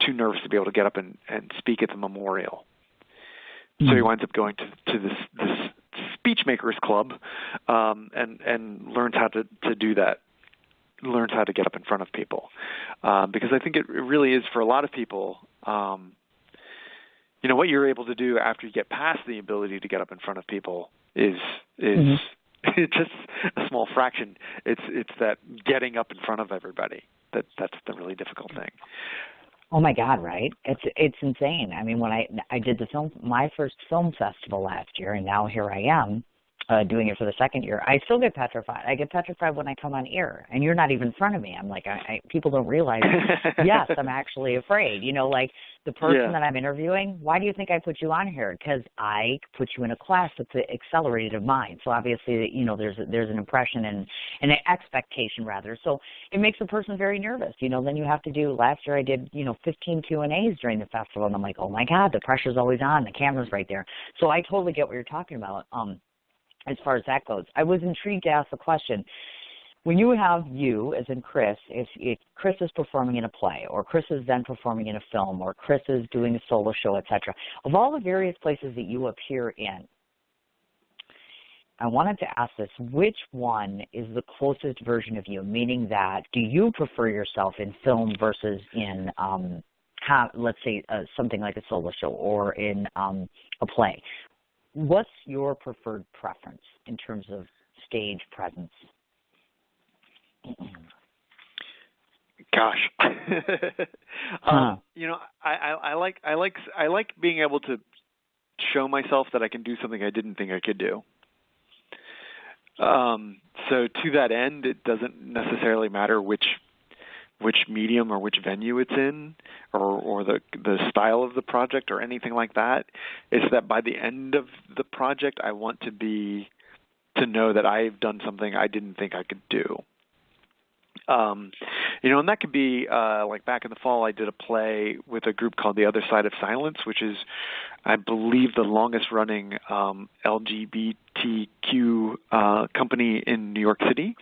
too nervous to be able to get up and speak at the memorial. Mm-hmm. So he winds up going to this speechmakers club, and learns how to do that. Learns how to get up in front of people, because I think it really is for a lot of people. What you're able to do after you get past the ability to get up in front of people is mm-hmm. It's just a small fraction. It's that getting up in front of everybody that's the really difficult thing. Oh my God, right? It's insane. I mean, when I did my first film festival last year, and now here I am doing it for the second year, I still get petrified. I get petrified when I come on air, and you're not even in front of me. I'm like, people don't realize, yes, I'm actually afraid. Like the person that I'm interviewing, why do you think I put you on here? Because I put you in a class that's accelerated of mine. So obviously, there's an impression and an expectation rather. So it makes a person very nervous. Then you have to do, last year I did, 15 Q&As during the festival, and I'm like, oh my God, the pressure's always on. The camera's right there. So I totally get what you're talking about. As far as that goes, I was intrigued to ask the question. When you have you, as in Chris, if Chris is performing in a play, or Chris is then performing in a film, or Chris is doing a solo show, etc., of all the various places that you appear in, I wanted to ask this, which one is the closest version of you, meaning that do you prefer yourself in film versus in, let's say, something like a solo show or in a play? What's your preferred preference in terms of stage presence? Gosh, I like being able to show myself that I can do something I didn't think I could do. So to that end, it doesn't necessarily matter which medium or which venue it's in, or the style of the project or anything like that. It's that by the end of the project, I want to know that I've done something I didn't think I could do. And that could be like back in the fall, I did a play with a group called The Other Side of Silence, which is, I believe, the longest running LGBTQ company in New York City.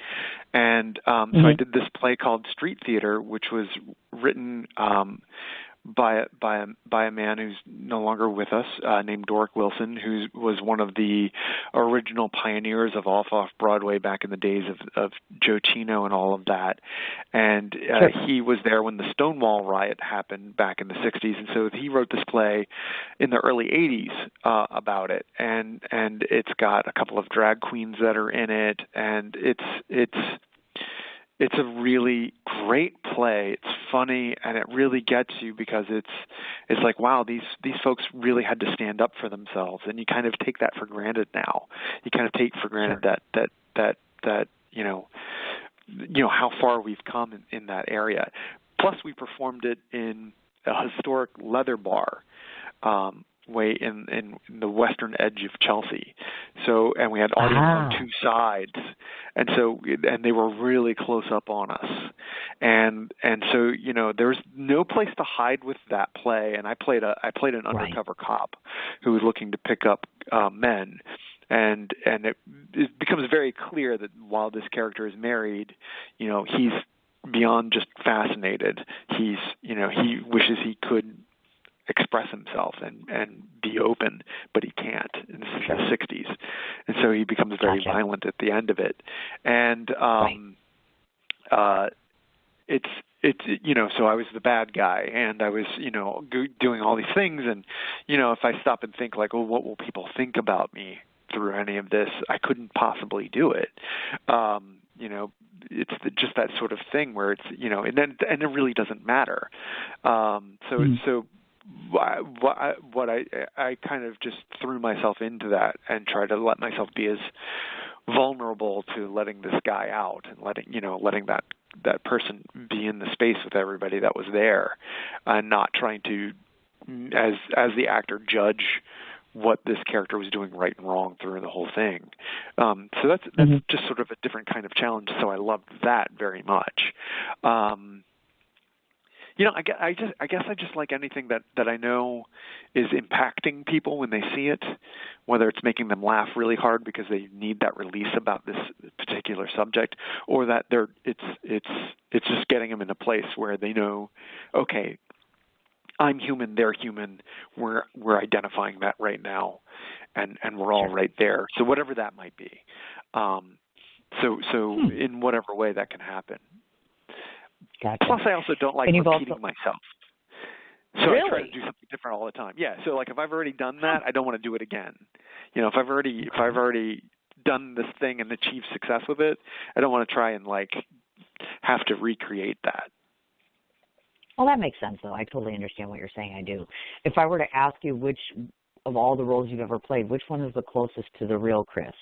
And so I did this play called Street Theater, which was written by a man who's no longer with us, named Doric Wilson, who was one of the original pioneers of off-Broadway back in the days of Joe Chino and all of that. And he was there when the Stonewall riot happened back in the 60s, and so he wrote this play in the early 80s about it. And it's got a couple of drag queens that are in it, and it's a really great play. It's funny, and it really gets you because it's like, wow, these folks really had to stand up for themselves, and you kind of take that for granted now. You kind of take for granted that how far we've come in that area. Plus, we performed it in a historic leather bar, way in the western edge of Chelsea. So, and we had audience on two sides, and they were really close up on us, and so there's no place to hide with that play. And I played an undercover cop who was looking to pick up men. And it becomes very clear that while this character is married, he's beyond just fascinated. He wishes he could express himself and be open, but he can't. And this is the 60s, and so he becomes very violent at the end of it. And so I was the bad guy, and I was doing all these things, and if I stop and think like, oh, what will people think about me through any of this, I couldn't possibly do it. It's just that sort of thing where it's and it really doesn't matter. So what I kind of just threw myself into that and tried to let myself be as vulnerable to letting this guy out and letting that person be in the space with everybody that was there, and not trying to, as the actor, judge what this character was doing right and wrong through the whole thing. So that's just sort of a different kind of challenge. So I loved that very much. I guess I just like anything that I know is impacting people when they see it, whether it's making them laugh really hard because they need that release about this particular subject, or that it's just getting them in a place where they know, okay, I'm human, they're human, we're identifying that right now, and we're all right there. So whatever that might be, in whatever way that can happen. Gotcha. Plus, I also don't like repeating myself. So really? I try to do something different all the time. Yeah. So like if I've already done that, I don't want to do it again. If I've already done this thing and achieved success with it, I don't want to try and like have to recreate that. Well, that makes sense, though. I totally understand what you're saying. I do. If I were to ask you which of all the roles you've ever played, which one is the closest to the real Chris?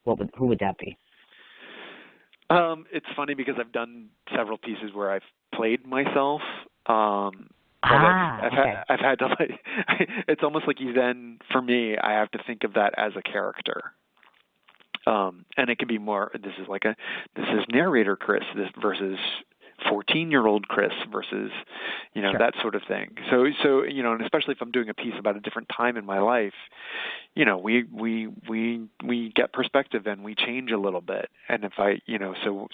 Who would that be? It's funny because I've done several pieces where I've played myself. I've had to like. It's almost like for me, I have to think of that as a character. And it can be more. This is narrator Chris versus 14-year-old Chris versus, that sort of thing. So, and especially if I'm doing a piece about a different time in my life, we get perspective and we change a little bit. And if I,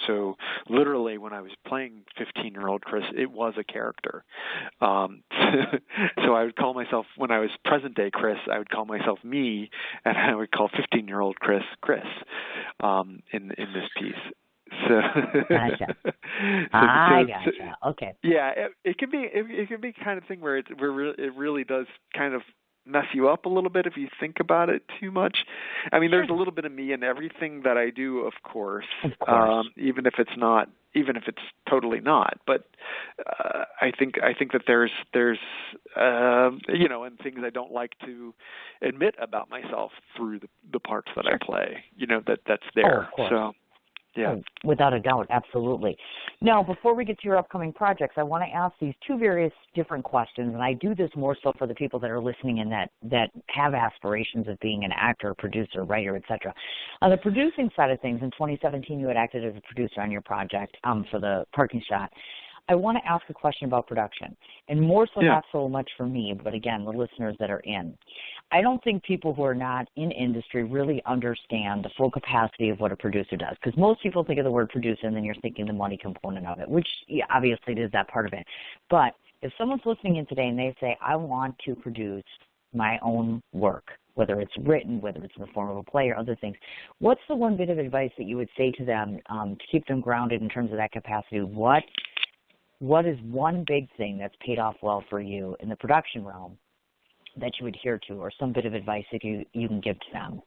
so literally when I was playing 15-year-old Chris, it was a character. So I would call myself, when I was present day Chris, I would call myself me, and I would call 15-year-old Chris, in this piece. So gotcha. I gotcha. Okay. Yeah, it can be kind of thing where it really does kind of mess you up a little bit if you think about it too much. I mean, there's a little bit of me in everything that I do, of course. Even if it's totally not. But I think that there's and things I don't like to admit about myself through the parts that I play. That's there. Of course. So. Yeah. Oh, without a doubt, absolutely. Now, before we get to your upcoming projects, I want to ask these two various different questions, and I do this more so for the people that are listening and that have aspirations of being an actor, producer, writer, etc. On the producing side of things, in 2017, you had acted as a producer on your project for the parking shot. I want to ask a question about production, and more so not so much for me, but again, the listeners that are in. I don't think people who are not in industry really understand the full capacity of what a producer does, because most people think of the word producer and then you're thinking the money component of it, which obviously it is that part of it. But if someone's listening in today and they say, I want to produce my own work, whether it's written, whether it's in the form of a play or other things, what's the one bit of advice that you would say to them to keep them grounded in terms of that capacity? What is one big thing that's paid off well for you in the production realm that you adhere to, or some bit of advice that you can give to them?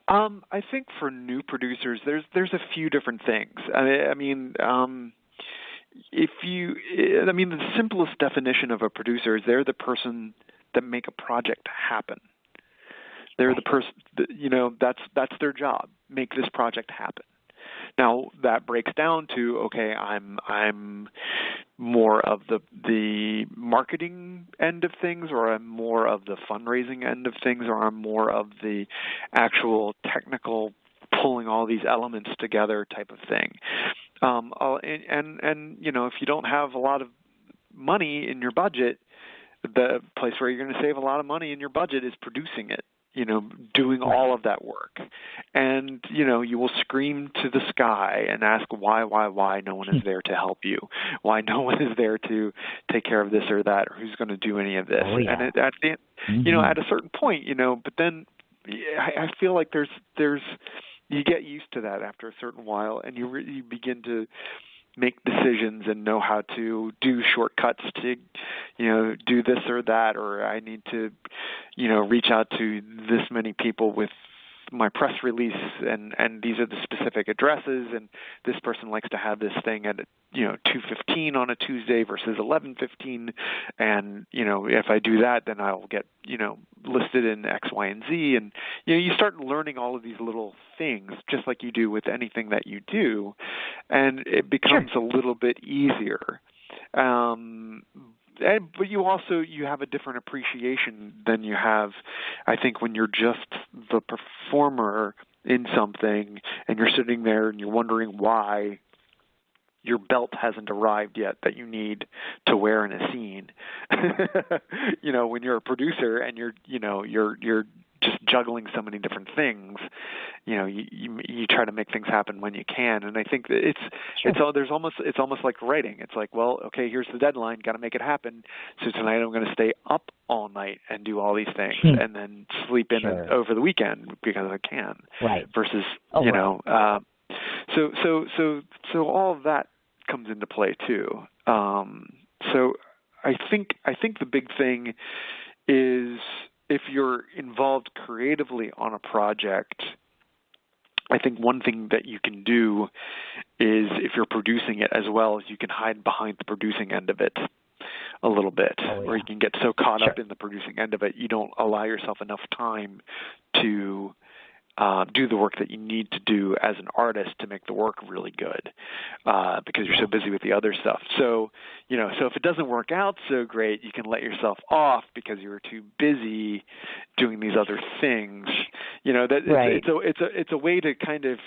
I think for new producers, there's a few different things. The simplest definition of a producer is they're the person that make a project happen. They're the person, that's their job. Make this project happen. Now that breaks down to, okay, I'm more of the marketing end of things, or I'm more of the fundraising end of things, or I'm more of the actual technical pulling all these elements together type of thing. And if you don't have a lot of money in your budget, the place where you're going to save a lot of money in your budget is producing it. Doing all of that work. And, you will scream to the sky and ask why no one is there to help you, why no one is there to take care of this or that, or who's going to do any of this. Oh, yeah. And at a certain point, but then I feel like there's you get used to that after a certain while, and you begin to make decisions and know how to do shortcuts to, do this or that, or I need to, reach out to this many people with my press release, and these are the specific addresses, and this person likes to have this thing at 2:15 on a Tuesday versus 11:15, and if I do that, then I'll get listed in X, Y, and Z, and you start learning all of these little things, just like you do with anything that you do, and it becomes a little bit easier. But you have a different appreciation than you have, I think, when you're just the performer in something and you're sitting there and you're wondering why, your belt hasn't arrived yet that you need to wear in a scene. When you're a producer and you're just juggling so many different things, you try to make things happen when you can. And I think that it's almost like writing. It's like, well, okay, here's the deadline, got to make it happen. So tonight I'm going to stay up all night and do all these things, and then sleep in over the weekend because I can. Right. Versus, so all of that comes into play too. So I think the big thing is, if you're involved creatively on a project, I think one thing that you can do is, if you're producing it as well, is you can hide behind the producing end of it a little bit, or you can get so caught up in the producing end of it, you don't allow yourself enough time to do the work that you need to do as an artist to make the work really good, because you're so busy with the other stuff. So, so if it doesn't work out so great, you can let yourself off because you were too busy doing these other things. It's a way to kind of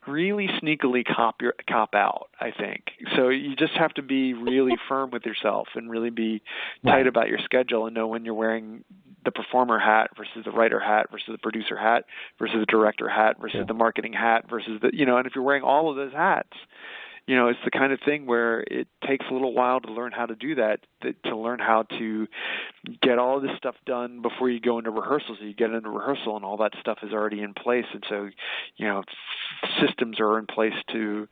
really sneakily cop out, I think. So you just have to be really firm with yourself and really be tight about your schedule, and know when you're wearing the performer hat versus the writer hat versus the producer hat versus the director hat versus the marketing hat versus and if you're wearing all of those hats, it's the kind of thing where it takes a little while to learn how to do that, to learn how to get all of this stuff done before you go into rehearsal. So you get into rehearsal and all that stuff is already in place. And so, systems are in place to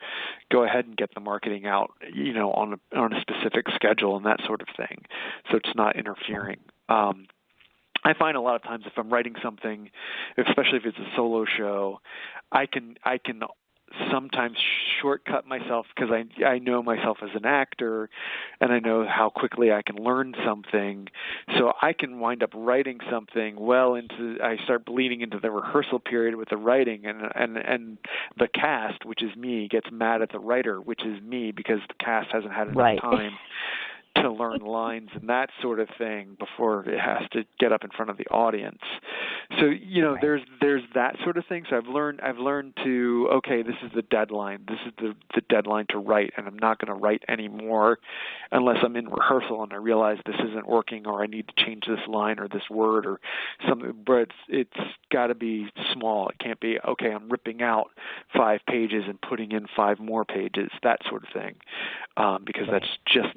go ahead and get the marketing out, on a specific schedule and that sort of thing. So it's not interfering. I find a lot of times if I'm writing something, especially if it's a solo show, I can sometimes shortcut myself because I know myself as an actor, and I know how quickly I can learn something. So I can wind up writing something I start bleeding into the rehearsal period with the writing, and the cast, which is me, gets mad at the writer, which is me, because the cast hasn't had enough time to learn lines and that sort of thing before it has to get up in front of the audience. So, there's that sort of thing. So I've learned to, okay, this is the deadline. This is the deadline to write, and I'm not going to write anymore unless I'm in rehearsal and I realize this isn't working, or I need to change this line or this word or something. But it's got to be small. It can't be, okay, I'm ripping out 5 pages and putting in 5 more pages, that sort of thing, because that's just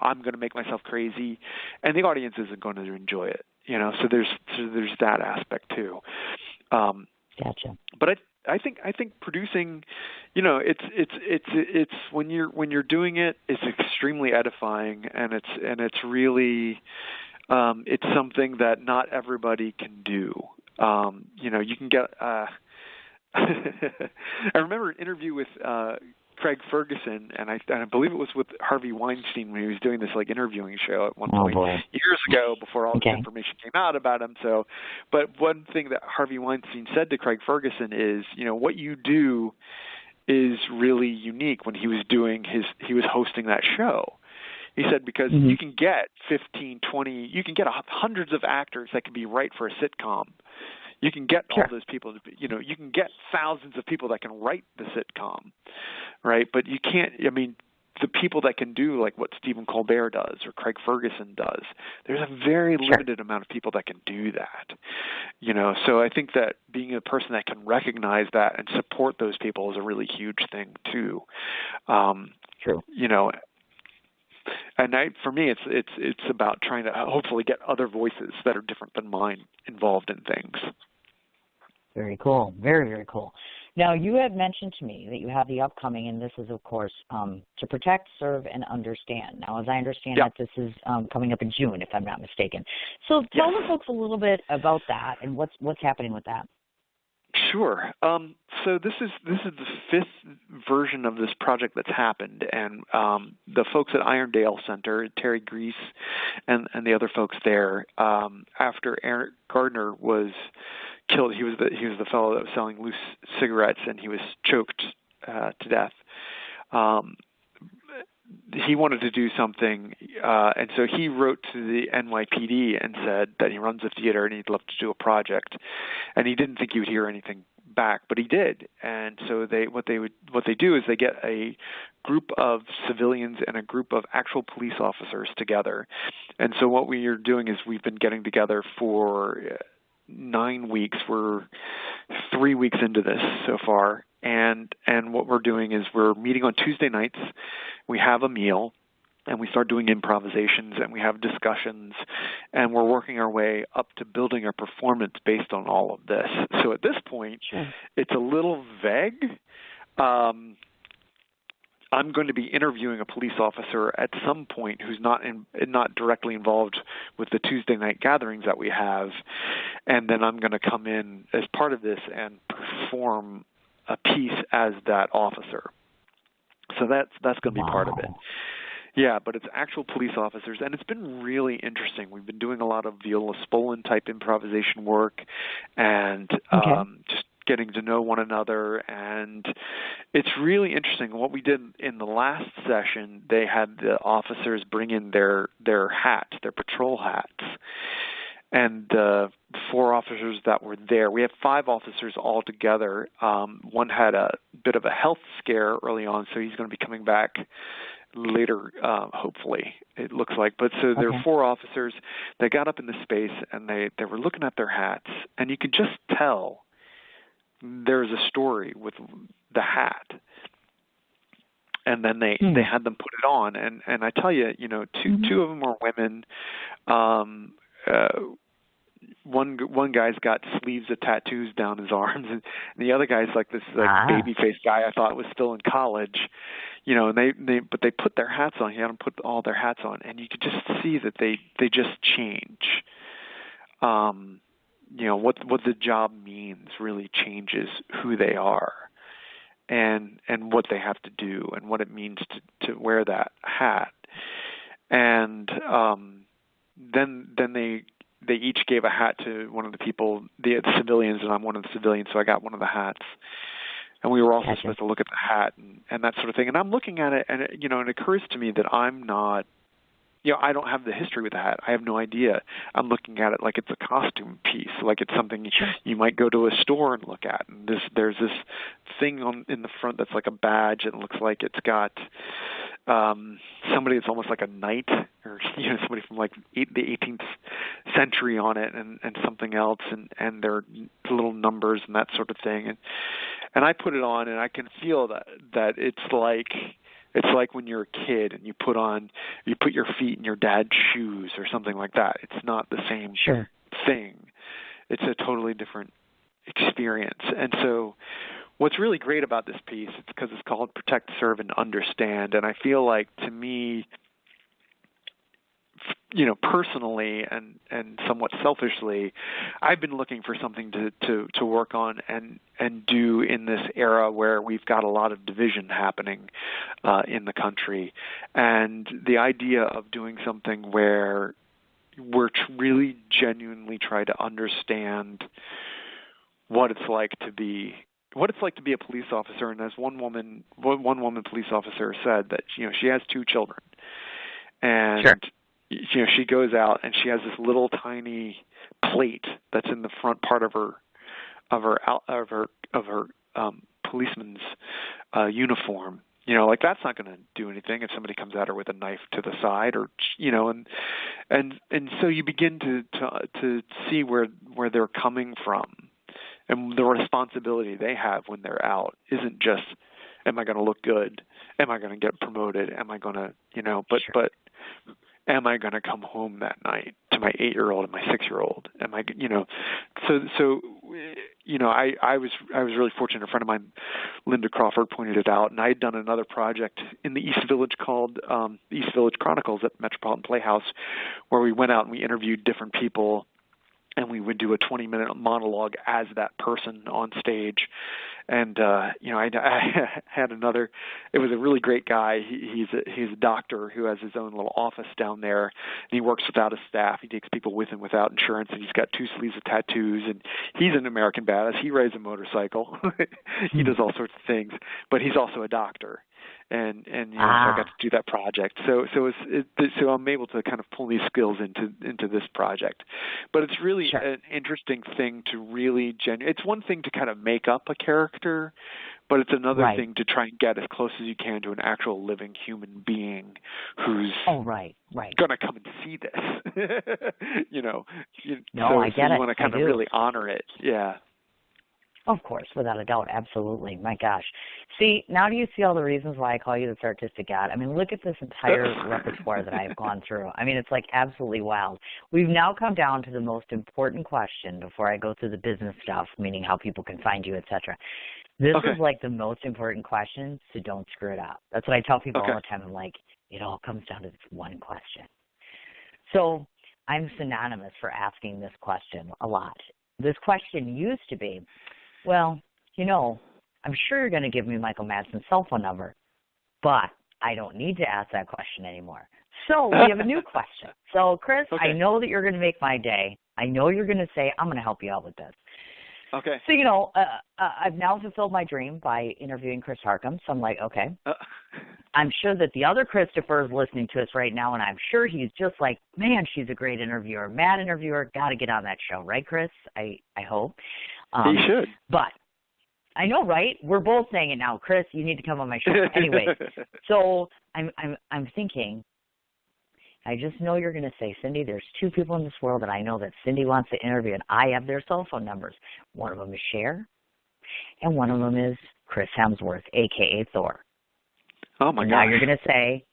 I'm going to make myself crazy, and the audience isn't going to enjoy it. So there's that aspect too. Gotcha. But I think producing, it's when you're doing it, it's extremely edifying, and it's really it's something that not everybody can do. You can get. I remember an interview with Craig Ferguson, and I believe it was with Harvey Weinstein when he was doing this interviewing show at one point years ago, before all this information came out about him. So, but one thing that Harvey Weinstein said to Craig Ferguson is, what you do is really unique. When he was hosting that show, he said, because you can get 15, 20, you can get hundreds of actors that can be right for a sitcom. You can get all those people, you can get thousands of people that can write the sitcom, right? But you can't, the people that can do like what Stephen Colbert does or Craig Ferguson does, there's a very limited amount of people that can do that, So I think that being a person that can recognize that and support those people is a really huge thing too. True. And for me, it's about trying to hopefully get other voices that are different than mine involved in things. Very cool. Very, very cool. Now, you had mentioned to me that you have the upcoming, and this is, of course, To Protect, Serve, and Understand. Now, as I understand that, this is coming up in June, if I'm not mistaken. So tell the folks a little bit about that and what's happening with that. Sure. So this is the 5th version of this project that's happened, and the folks at Irondale Center, Terry Grease, and the other folks there, after Eric Gardner was killed, he was the fellow that was selling loose cigarettes, and he was choked to death. He wanted to do something, and so he wrote to the NYPD and said that he runs a theater and he'd love to do a project, and he didn't think he would hear anything back, but he did. And so what they do is they get a group of civilians and a group of actual police officers together. And so what we are doing is we've been getting together for 9 weeks. We're 3 weeks into this so far. And what we're doing is we're meeting on Tuesday nights. We have a meal, and we start doing improvisations, and we have discussions, and we're working our way up to building a performance based on all of this. So at this point, It's a little vague. I'm going to be interviewing a police officer at some point who's not directly involved with the Tuesday night gatherings that we have, and then I'm going to come in as part of this and perform a piece as that officer. So that's going to be part of it. Yeah, but it's actual police officers, and it's been really interesting. We've been doing a lot of Viola Spolin-type improvisation work and just getting to know one another, and it's really interesting. What we did in the last session, they had the officers bring in their hats, their patrol hats, and the 4 officers that were there, we have 5 officers all together. One had a bit of a health scare early on, so he's going to be coming back later, hopefully, it looks like. But so there are 4 officers. They got up in the space, and they were looking at their hats, and you could just tell there's a story with the hat. And then they had them put it on, and I tell you, two of them were women. One guy's got sleeves of tattoos down his arms, and the other guy's like this baby faced guy I thought was still in college, and but they put their hats on. He had them put all their hats on, and you could just see that they just change. What the job means really changes who they are, and what they have to do, and what it means to wear that hat, and then they each gave a hat to one of the people, the civilians, and I'm one of the civilians, so I got one of the hats. And we were also supposed to look at the hat and that sort of thing. And I'm looking at it, and it occurs to me that I'm not, I don't have the history with the hat. I have no idea. I'm looking at it like it's a costume piece, like it's something you might go to a store and look at. And there's this thing in the front that's like a badge, and it looks like it's got somebody that's almost like a knight, or somebody from like the 18th century on it, and something else, and there are little numbers and that sort of thing. And I put it on, and I can feel that it's like when you're a kid and you put your feet in your dad's shoes or something like that. It's not the same thing. It's a totally different experience. And so what's really great about this piece is because it's called Protect, Serve, and Understand. And I feel like, to me, personally and somewhat selfishly, I've been looking for something to work on and do in this era where we've got a lot of division happening in the country. And the idea of doing something where we're really genuinely try to understand what it's like to be a police officer. And as one woman police officer said, that she has 2 children, and she goes out and she has this little tiny plate that's in the front part of her policeman's uniform. Like that's not going to do anything if somebody comes at her with a knife to the side, or and so you begin to see where they're coming from, and the responsibility they have when they're out isn't just, am I going to look good? Am I going to get promoted? Am I going to but am I going to come home that night to my 8-year-old and my 6-year-old? Am I, so I was really fortunate. A friend of mine, Linda Crawford, pointed it out, and I had done another project in the East Village called East Village Chronicles at Metropolitan Playhouse, where we went out and we interviewed different people, and we would do a 20-minute monologue as that person on stage. And I had another. It was a really great guy. He's a doctor who has his own little office down there, and he works without a staff. He takes people with him without insurance, and he's got 2 sleeves of tattoos. And he's an American badass. He rides a motorcycle. He does all sorts of things, but he's also a doctor. And so I got to do that project. So I'm able to kind of pull these skills into this project. But it's really an interesting thing to really it's one thing to kind of make up a character, but it's another Right. thing to try and get as close as you can to an actual living human being who's Right. going to come and see this. No, so, I get so you it. want to kind I of do. really honor it. Yeah. Of course, without a doubt, absolutely. My gosh. See, now do you see all the reasons why I call you this artistic god? I mean, look at this entire repertoire that I've gone through. I mean, it's like absolutely wild. We've now come down to the most important question before I go through the business stuff, meaning how people can find you, etc. This is like the most important question, so don't screw it up. That's what I tell people all the time. I'm like, it all comes down to this one question. So I'm synonymous for asking this question a lot. This question used to be, well, I'm sure you're going to give me Michael Madsen's cell phone number, but I don't need to ask that question anymore. So we have a new question. So, Chris, I know that you're going to make my day. I know you're going to say, I'm going to help you out with this. Okay. So, I've now fulfilled my dream by interviewing Chris Harcum. So I'm like, okay. I'm sure that the other Christopher is listening to us right now, and I'm sure he's just like, man, she's a great interviewer, mad interviewer, got to get on that show, right, Chris? I hope. He should. But I know, right? We're both saying it now. Chris, you need to come on my show. Anyway, so I'm thinking, I just know you're going to say, Cindy, there's two people in this world that I know that Cindy wants to interview, and I have their cell phone numbers. One of them is Cher, and one of them is Chris Hemsworth, a.k.a. Thor. Oh, my God. Now you're going to say,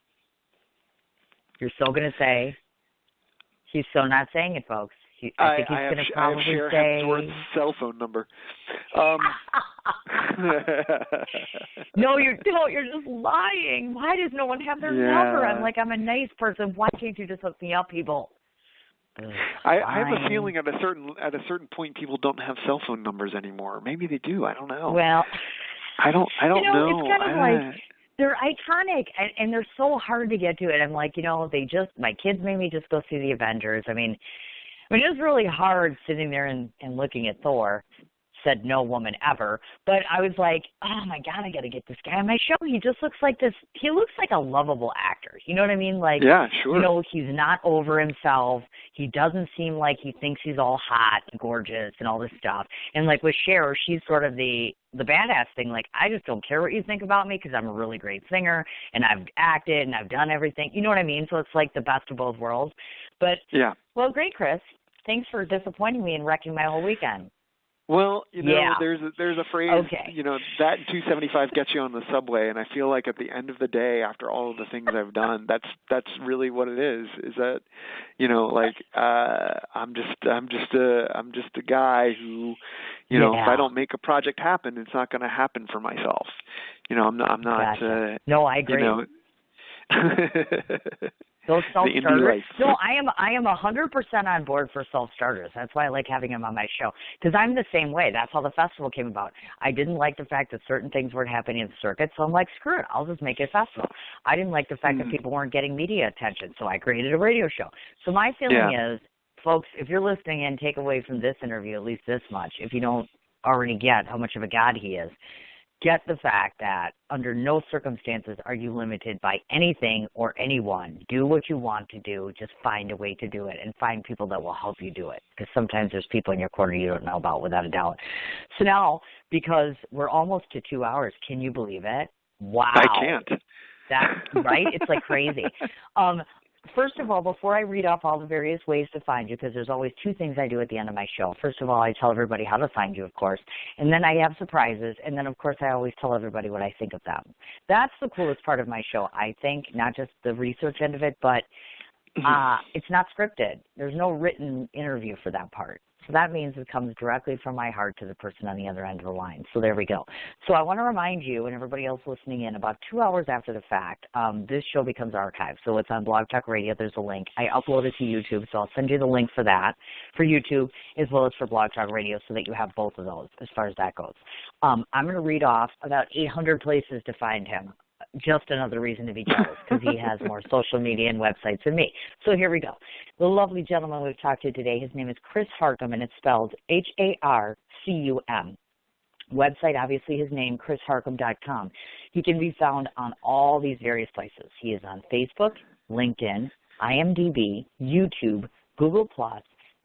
he's so not saying it, folks. I think he's going to probably say. I have Hemsworth's cell phone number. No, you don't. You're just lying. Why does no one have their number? I'm a nice person. Why can't you just hook me up, people? I have a feeling at a certain point people don't have cell phone numbers anymore. Maybe they do. I don't know. Well, I don't know. It's kind of like they're iconic and they're so hard to get to it. I'm like, my kids made me just go see the Avengers. I mean, it was really hard sitting there and looking at Thor. Said no woman ever. But I was like, oh, my God, I got to get this guy on my show. He just looks like this. He looks like a lovable actor. You know what I mean? Like, yeah, sure. He's not over himself. He doesn't seem like he thinks he's all hot and gorgeous and all this stuff. And, like, with Cher, she's sort of the badass thing. Like, I just don't care what you think about me because I'm a really great singer and I've acted and I've done everything. You know what I mean? So it's like the best of both worlds. But, yeah. Well, great, Chris. Thanks for disappointing me and wrecking my whole weekend. Well, there's a phrase, that and 275 gets you on the subway, and I feel like at the end of the day, after all of the things I've done, that's really what it is. Is that, I'm just a guy who, if I don't make a project happen, it's not going to happen for myself. I'm not. Gotcha. No, I agree. Those self-starters. No, I am 100% on board for self-starters. That's why I like having them on my show. Because I'm the same way. That's how the festival came about. I didn't like the fact that certain things weren't happening in the circuit, so I'm like, screw it. I'll just make it a festival. I didn't like the fact that people weren't getting media attention, so I created a radio show. So my feeling is, folks, if you're listening in, take away from this interview at least this much. If you don't already get how much of a god he is, get the fact that under no circumstances are you limited by anything or anyone. Do what you want to do. Just find a way to do it and find people that will help you do it. Because sometimes there's people in your corner you don't know about, without a doubt. So now, because we're almost to 2 hours, can you believe it? Wow. I can't. That's right? It's like crazy. First of all, before I read off all the various ways to find you, because there's always two things I do at the end of my show. First of all, I tell everybody how to find you, of course, and then I have surprises, and then, of course, I always tell everybody what I think of them. That's the coolest part of my show, I think, not just the research end of it, but it's not scripted. There's no written interview for that part. So that means it comes directly from my heart to the person on the other end of the line. So there we go. So I want to remind you and everybody else listening in, about 2 hours after the fact, this show becomes archived. So it's on Blog Talk Radio. There's a link. I upload it to YouTube, so I'll send you the link for that, for YouTube, as well as for Blog Talk Radio, so that you have both of those as far as that goes. I'm going to read off about 800 places to find him. Just another reason to be jealous, because he has more social media and websites than me. So here we go. The lovely gentleman we've talked to today, his name is Chris Harcum, and it's spelled Harcum. Website, obviously his name, chrisharcum.com. He can be found on all these various places. He is on Facebook, LinkedIn, IMDb, YouTube, Google+,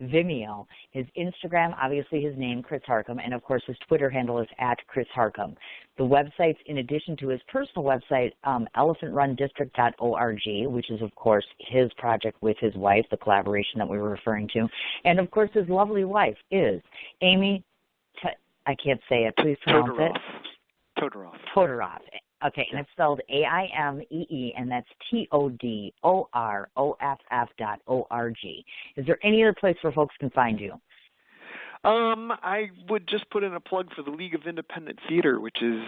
Vimeo. His Instagram, obviously his name, Chris Harcum, and of course his Twitter handle is @ChrisHarcum. The websites, in addition to his personal website, elephantrundistrict.org, which is of course his project with his wife, the collaboration that we were referring to, and of course his lovely wife is Amy, I can't say it, please pronounce it. Todorov. Okay, and it's spelled AIMEE, and that's TODOROFF.org. Is there any other place where folks can find you? I would just put in a plug for the League of Independent Theater, which is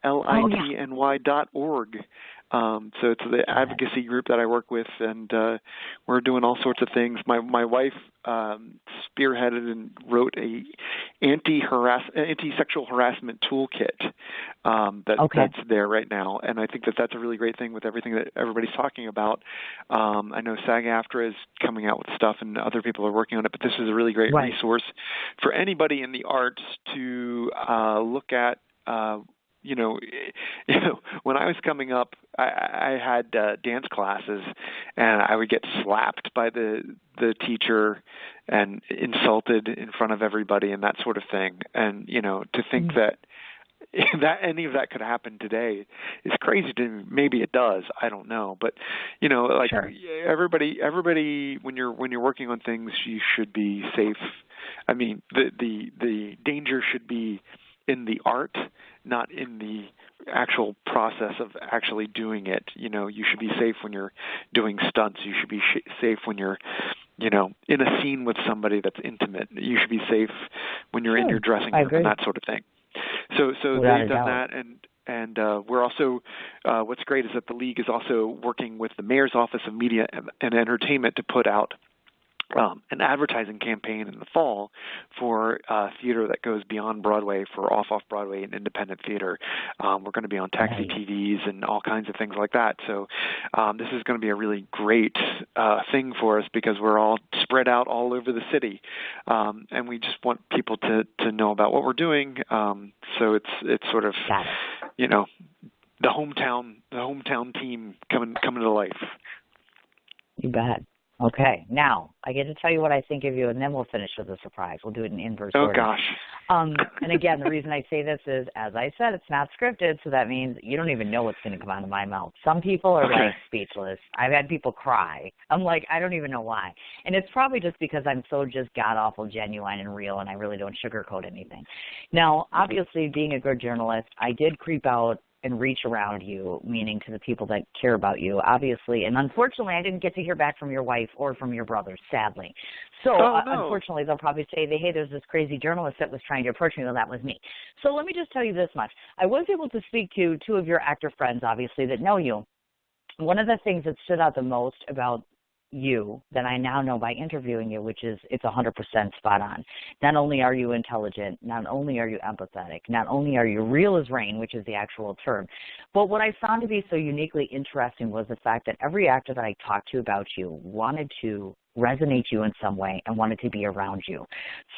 litny.org. So it's the advocacy group that I work with, and we're doing all sorts of things. My wife spearheaded and wrote a anti-sexual harassment toolkit that's there right now, and I think that's a really great thing with everything that everybody's talking about. I know SAG-AFTRA is coming out with stuff, and other people are working on it, but this is a really great resource for anybody in the arts to look at. When I was coming up, I had dance classes, and I would get slapped by the teacher and insulted in front of everybody and that sort of thing. And to think that any of that could happen today is crazy to me. Maybe it does. I don't know. But everybody, when you're working on things, you should be safe. I mean, the danger should be in the art, not in the actual process of actually doing it. You should be safe when you're doing stunts. You should be safe when you're, in a scene with somebody that's intimate. You should be safe when you're in your dressing room and that sort of thing. So they've done that, and we're also, what's great is that the League is also working with the Mayor's Office of Media and Entertainment to put out an advertising campaign in the fall for theater that goes beyond Broadway, for off-Broadway and independent theater. We're going to be on taxi TVs and all kinds of things like that. So this is going to be a really great thing for us because we're all spread out all over the city, and we just want people to know about what we're doing. So it's sort of, the hometown team coming to life. You bet. Okay, now I get to tell you what I think of you, and then we'll finish with a surprise. We'll do it in inverse order. Oh, gosh. And again, the reason I say this is, as I said, it's not scripted, so that means you don't even know what's going to come out of my mouth. Some people are like speechless. I've had people cry. I'm like, I don't even know why. And it's probably just because I'm so just god-awful, genuine, and real, and I really don't sugarcoat anything. Now, obviously, being a good journalist, I did creep out and reach around you, meaning to the people that care about you, obviously. And unfortunately, I didn't get to hear back from your wife or from your brother, sadly. So unfortunately, they'll probably say, hey, there's this crazy journalist that was trying to approach me. Well, that was me. So let me just tell you this much. I was able to speak to two of your actor friends, obviously, that know you. One of the things that stood out the most about you that I now know by interviewing you, which is it's 100% spot on. Not only are you intelligent, not only are you empathetic, not only are you real as rain, which is the actual term, but what I found to be so uniquely interesting was the fact that every actor that I talked to about you wanted to resonate you in some way and wanted to be around you.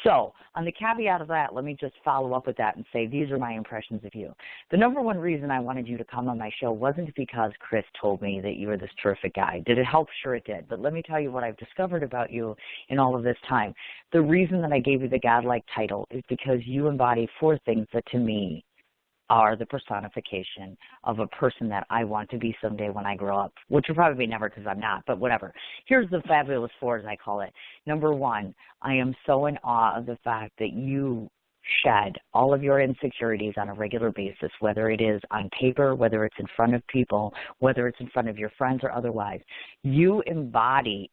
So on the caveat of that, let me just follow up with that and say these are my impressions of you. The number one reason I wanted you to come on my show wasn't because Chris told me that you were this terrific guy. Did it help? Sure it did. But let me tell you what I've discovered about you in all of this time. The reason that I gave you the godlike title is because you embody four things that to me are the personification of a person that I want to be someday when I grow up, which will probably be never because I'm not, but whatever. Here's the fabulous four, as I call it. Number one, I am so in awe of the fact that you shed all of your insecurities on a regular basis, whether it is on paper, whether it's in front of people, whether it's in front of your friends or otherwise. You embody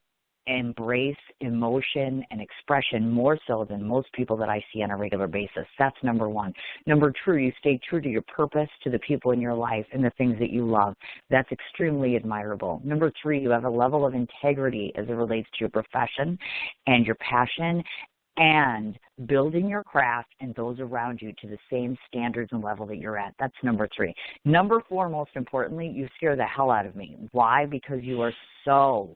embrace emotion and expression more so than most people that I see on a regular basis. That's number one. Number two, you stay true to your purpose, to the people in your life and the things that you love. That's extremely admirable. Number three, you have a level of integrity as it relates to your profession and your passion and building your craft and those around you to the same standards and level that you're at. That's number three. Number four, most importantly, you scare the hell out of me. Why? Because you are so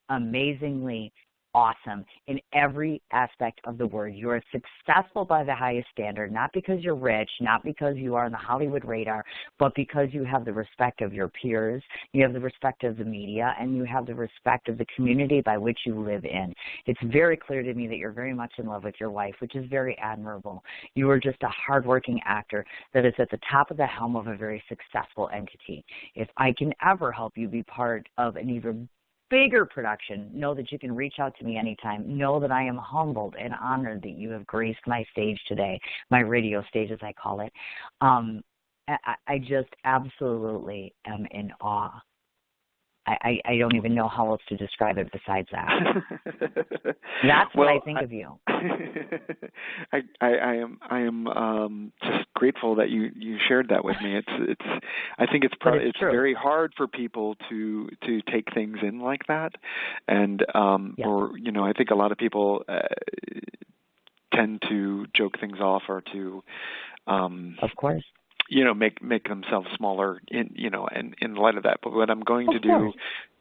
amazingly awesome in every aspect of the word. You are successful by the highest standard, not because you're rich, not because you are on the Hollywood radar, but because you have the respect of your peers, you have the respect of the media, and you have the respect of the community by which you live in. It's very clear to me that you're very much in love with your wife, which is very admirable. You are just a hardworking actor that is at the top of the helm of a very successful entity. If I can ever help you be part of an even bigger production, know that you can reach out to me anytime. Know that I am humbled and honored that you have graced my stage today, my radio stage as I call it. I just absolutely am in awe. I don't even know how else to describe it besides that. That's what I think of you. I am just grateful that you shared that with me. I think it's very hard for people to take things in like that, and or I think a lot of people tend to joke things off or to of course. Make themselves smaller in light of that. But what I'm going to do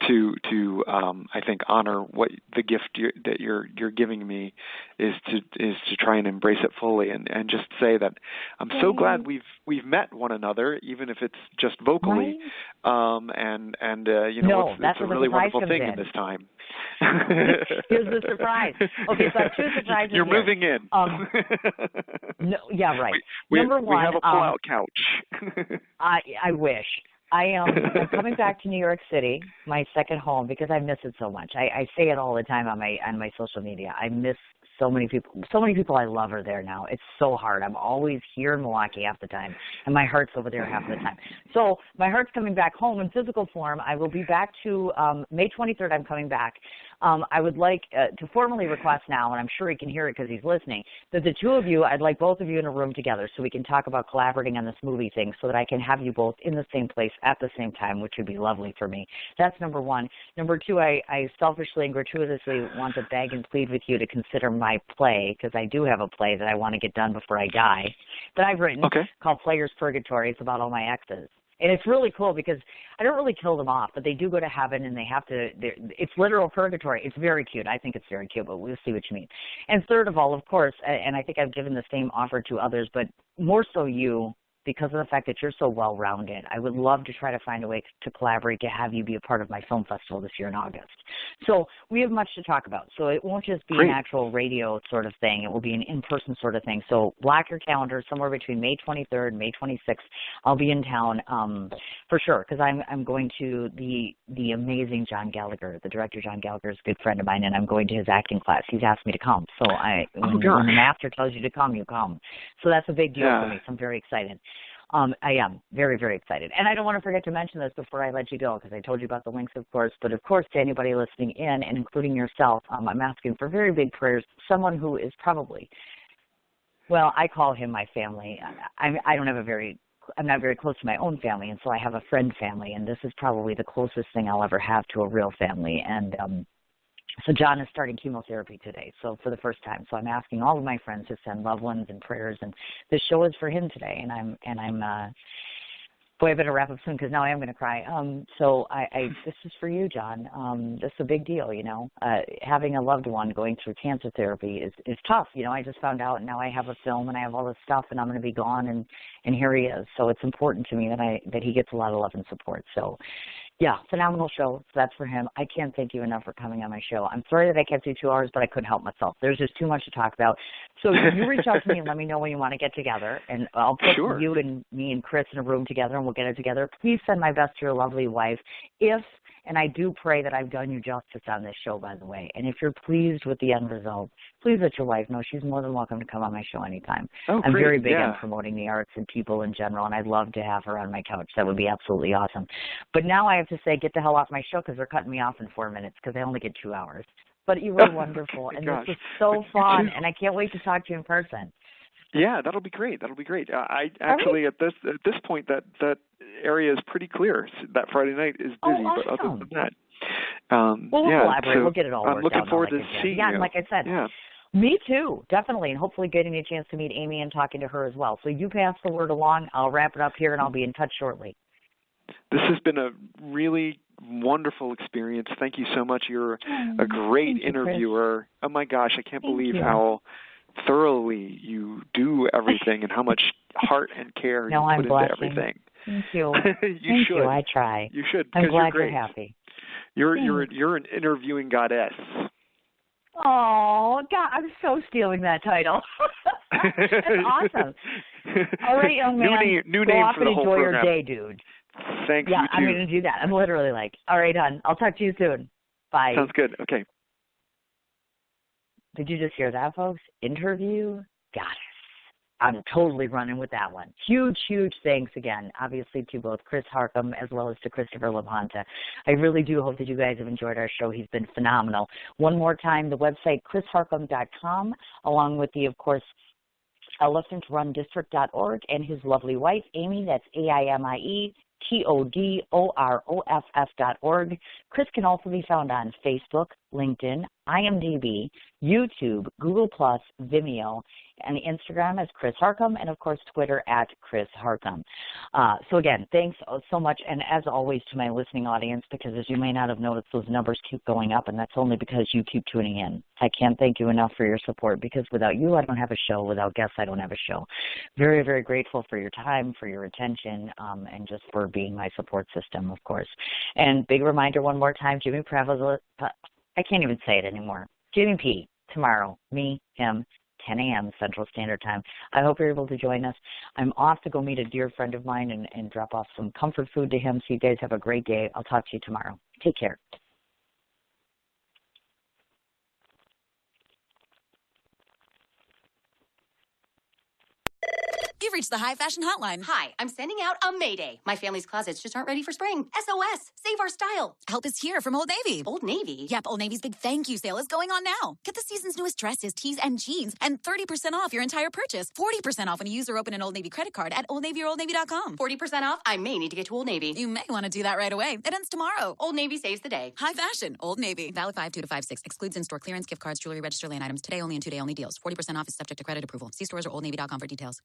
to I think honor what the gift that you're giving me is to try and embrace it fully and just say that I'm so glad we've met one another, even if it's just vocally. Right. It's a really wonderful thing in this time. Here's the surprise. Okay, so I have two surprises. You're here. Moving in. No, yeah, right. Number one, we have a pull-out couch. I wish. I'm coming back to New York City, my second home, because I miss it so much. I say it all the time on my social media. I miss so many people. So many people I love are there now. It's so hard. I'm always here in Milwaukee half the time, and my heart's over there half the time. So my heart's coming back home in physical form. I will be back to May 23rd. I'm coming back. I would like to formally request now, and I'm sure he can hear it because he's listening, that the two of you, I'd like both of you in a room together so we can talk about collaborating on this movie thing so that I can have you both in the same place at the same time, which would be lovely for me. That's number one. Number two, I selfishly and gratuitously want to beg and plead with you to consider my play, because I do have a play that I want to get done before I die, that I've written called Player's Purgatory. It's about all my exes. And it's really cool because I don't really kill them off, but they do go to heaven and they have to, it's literal purgatory. It's very cute. I think it's very cute, but we'll see what you mean. And third of all, of course, and I think I've given the same offer to others, but more so you, because of the fact that you're so well-rounded, I would love to try to find a way to collaborate to have you be a part of my film festival this year in August. So we have much to talk about. So it won't just be an actual radio sort of thing. It will be an in-person sort of thing. So block your calendar somewhere between May 23rd and May 26th. I'll be in town for sure, because I'm going to the amazing John Gallagher. The director John Gallagher is a good friend of mine, and I'm going to his acting class. He's asked me to come. So when the master tells you to come, you come. So that's a big deal for me. So I'm very excited. I am very, very excited. And I don't want to forget to mention this before I let you go, because I told you about the links, of course. But, of course, to anybody listening in, and including yourself, I'm asking for very big prayers. Someone who is probably, well, I call him my family. I'm not very close to my own family, and so I have a friend family. And this is probably the closest thing I'll ever have to a real family. And so John is starting chemotherapy today, so for the first time. So I'm asking all of my friends to send loved ones and prayers, and this show is for him today. And I'm boy, I better wrap up soon because now I am going to cry. So this is for you, John. This is a big deal, having a loved one going through cancer therapy is tough. I just found out, and now I have a film and I have all this stuff, and I'm going to be gone, and here he is. So it's important to me that he gets a lot of love and support. So. Yeah, phenomenal show. So that's for him. I can't thank you enough for coming on my show. I'm sorry that I kept you 2 hours, but I couldn't help myself. There's just too much to talk about. So you reach out to me and let me know when you want to get together, and I'll put you and me and Chris in a room together, and we'll get it together. Please send my best to your lovely wife. And I do pray that I've done you justice on this show, by the way. And if you're pleased with the end result, please let your wife know she's more than welcome to come on my show anytime. I'm very big on promoting the arts and people in general, and I'd love to have her on my couch. That would be absolutely awesome. But now I have to say, get the hell off my show because they're cutting me off in 4 minutes because I only get 2 hours. But you were wonderful, and this was so fun, and I can't wait to talk to you in person. Yeah, that'll be great. I actually at this point that area is pretty clear. That Friday night is busy, but other than that, we'll collaborate. So we'll get it all worked out. I'm looking forward to seeing you. Yeah, and like I said, me too, definitely, and hopefully getting a chance to meet Amy and talking to her as well. So you pass the word along. I'll wrap it up here, and I'll be in touch shortly. This has been a really wonderful experience. Thank you so much. You're a great interviewer. Oh my gosh, I can't believe how thoroughly you do everything and how much heart and care you put into everything. Thank you. You should. I try. You should. I'm glad you're great. You're happy. You're an interviewing goddess. Oh, God, I'm so stealing that title. That's awesome. All right, young man. New name for the whole enjoy program. Your day, dude. Thanks, yeah, you too. I'm going to do that. I'm literally like, all right, hon, I'll talk to you soon. Bye. Sounds good. Okay. Did you just hear that, folks? Interview goddess. I'm totally running with that one. Huge, huge thanks again, obviously, to both Chris Harcum as well as to Christopher LaPonta. I really do hope that you guys have enjoyed our show. He's been phenomenal. One more time, the website, chrisharcum.com, along with the, of course, elephantrundistrict.org, and his lovely wife, Amy, that's AIMIE TODOROFF.org. Chris can also be found on Facebook, LinkedIn, IMDb, YouTube, Google+, Vimeo, and Instagram as Chris Harcum, and of course Twitter at Chris Harcum. So again, thanks so much, and as always to my listening audience, because as you may not have noticed, those numbers keep going up, and that's only because you keep tuning in. I can't thank you enough for your support, because without you, I don't have a show. Without guests, I don't have a show. Very, very grateful for your time, for your attention, and just for being my support system, of course. And big reminder one more time, Jimmy Prevost, I can't even say it anymore. Jimmy P, tomorrow, me, him, 10 a.m. Central Standard Time. I hope you're able to join us. I'm off to go meet a dear friend of mine and drop off some comfort food to him. So you guys have a great day. I'll talk to you tomorrow. Take care. You've reached the High Fashion Hotline. Hi, I'm sending out a Mayday. My family's closets just aren't ready for spring. SOS, save our style. Help is here from Old Navy. Old Navy? Yep, Old Navy's big thank you sale is going on now. Get the season's newest dresses, tees, and jeans, and 30% off your entire purchase. 40% off when you use or open an Old Navy credit card at Old Navy or OldNavy.com. 40% off? I may need to get to Old Navy. You may want to do that right away. It ends tomorrow. Old Navy saves the day. High fashion, Old Navy. Valid 5/2 to 5/6. Excludes in-store clearance, gift cards, jewelry, register lane items. Today only and 2-day only deals. 40% off is subject to credit approval. See stores or OldNavy.com for details.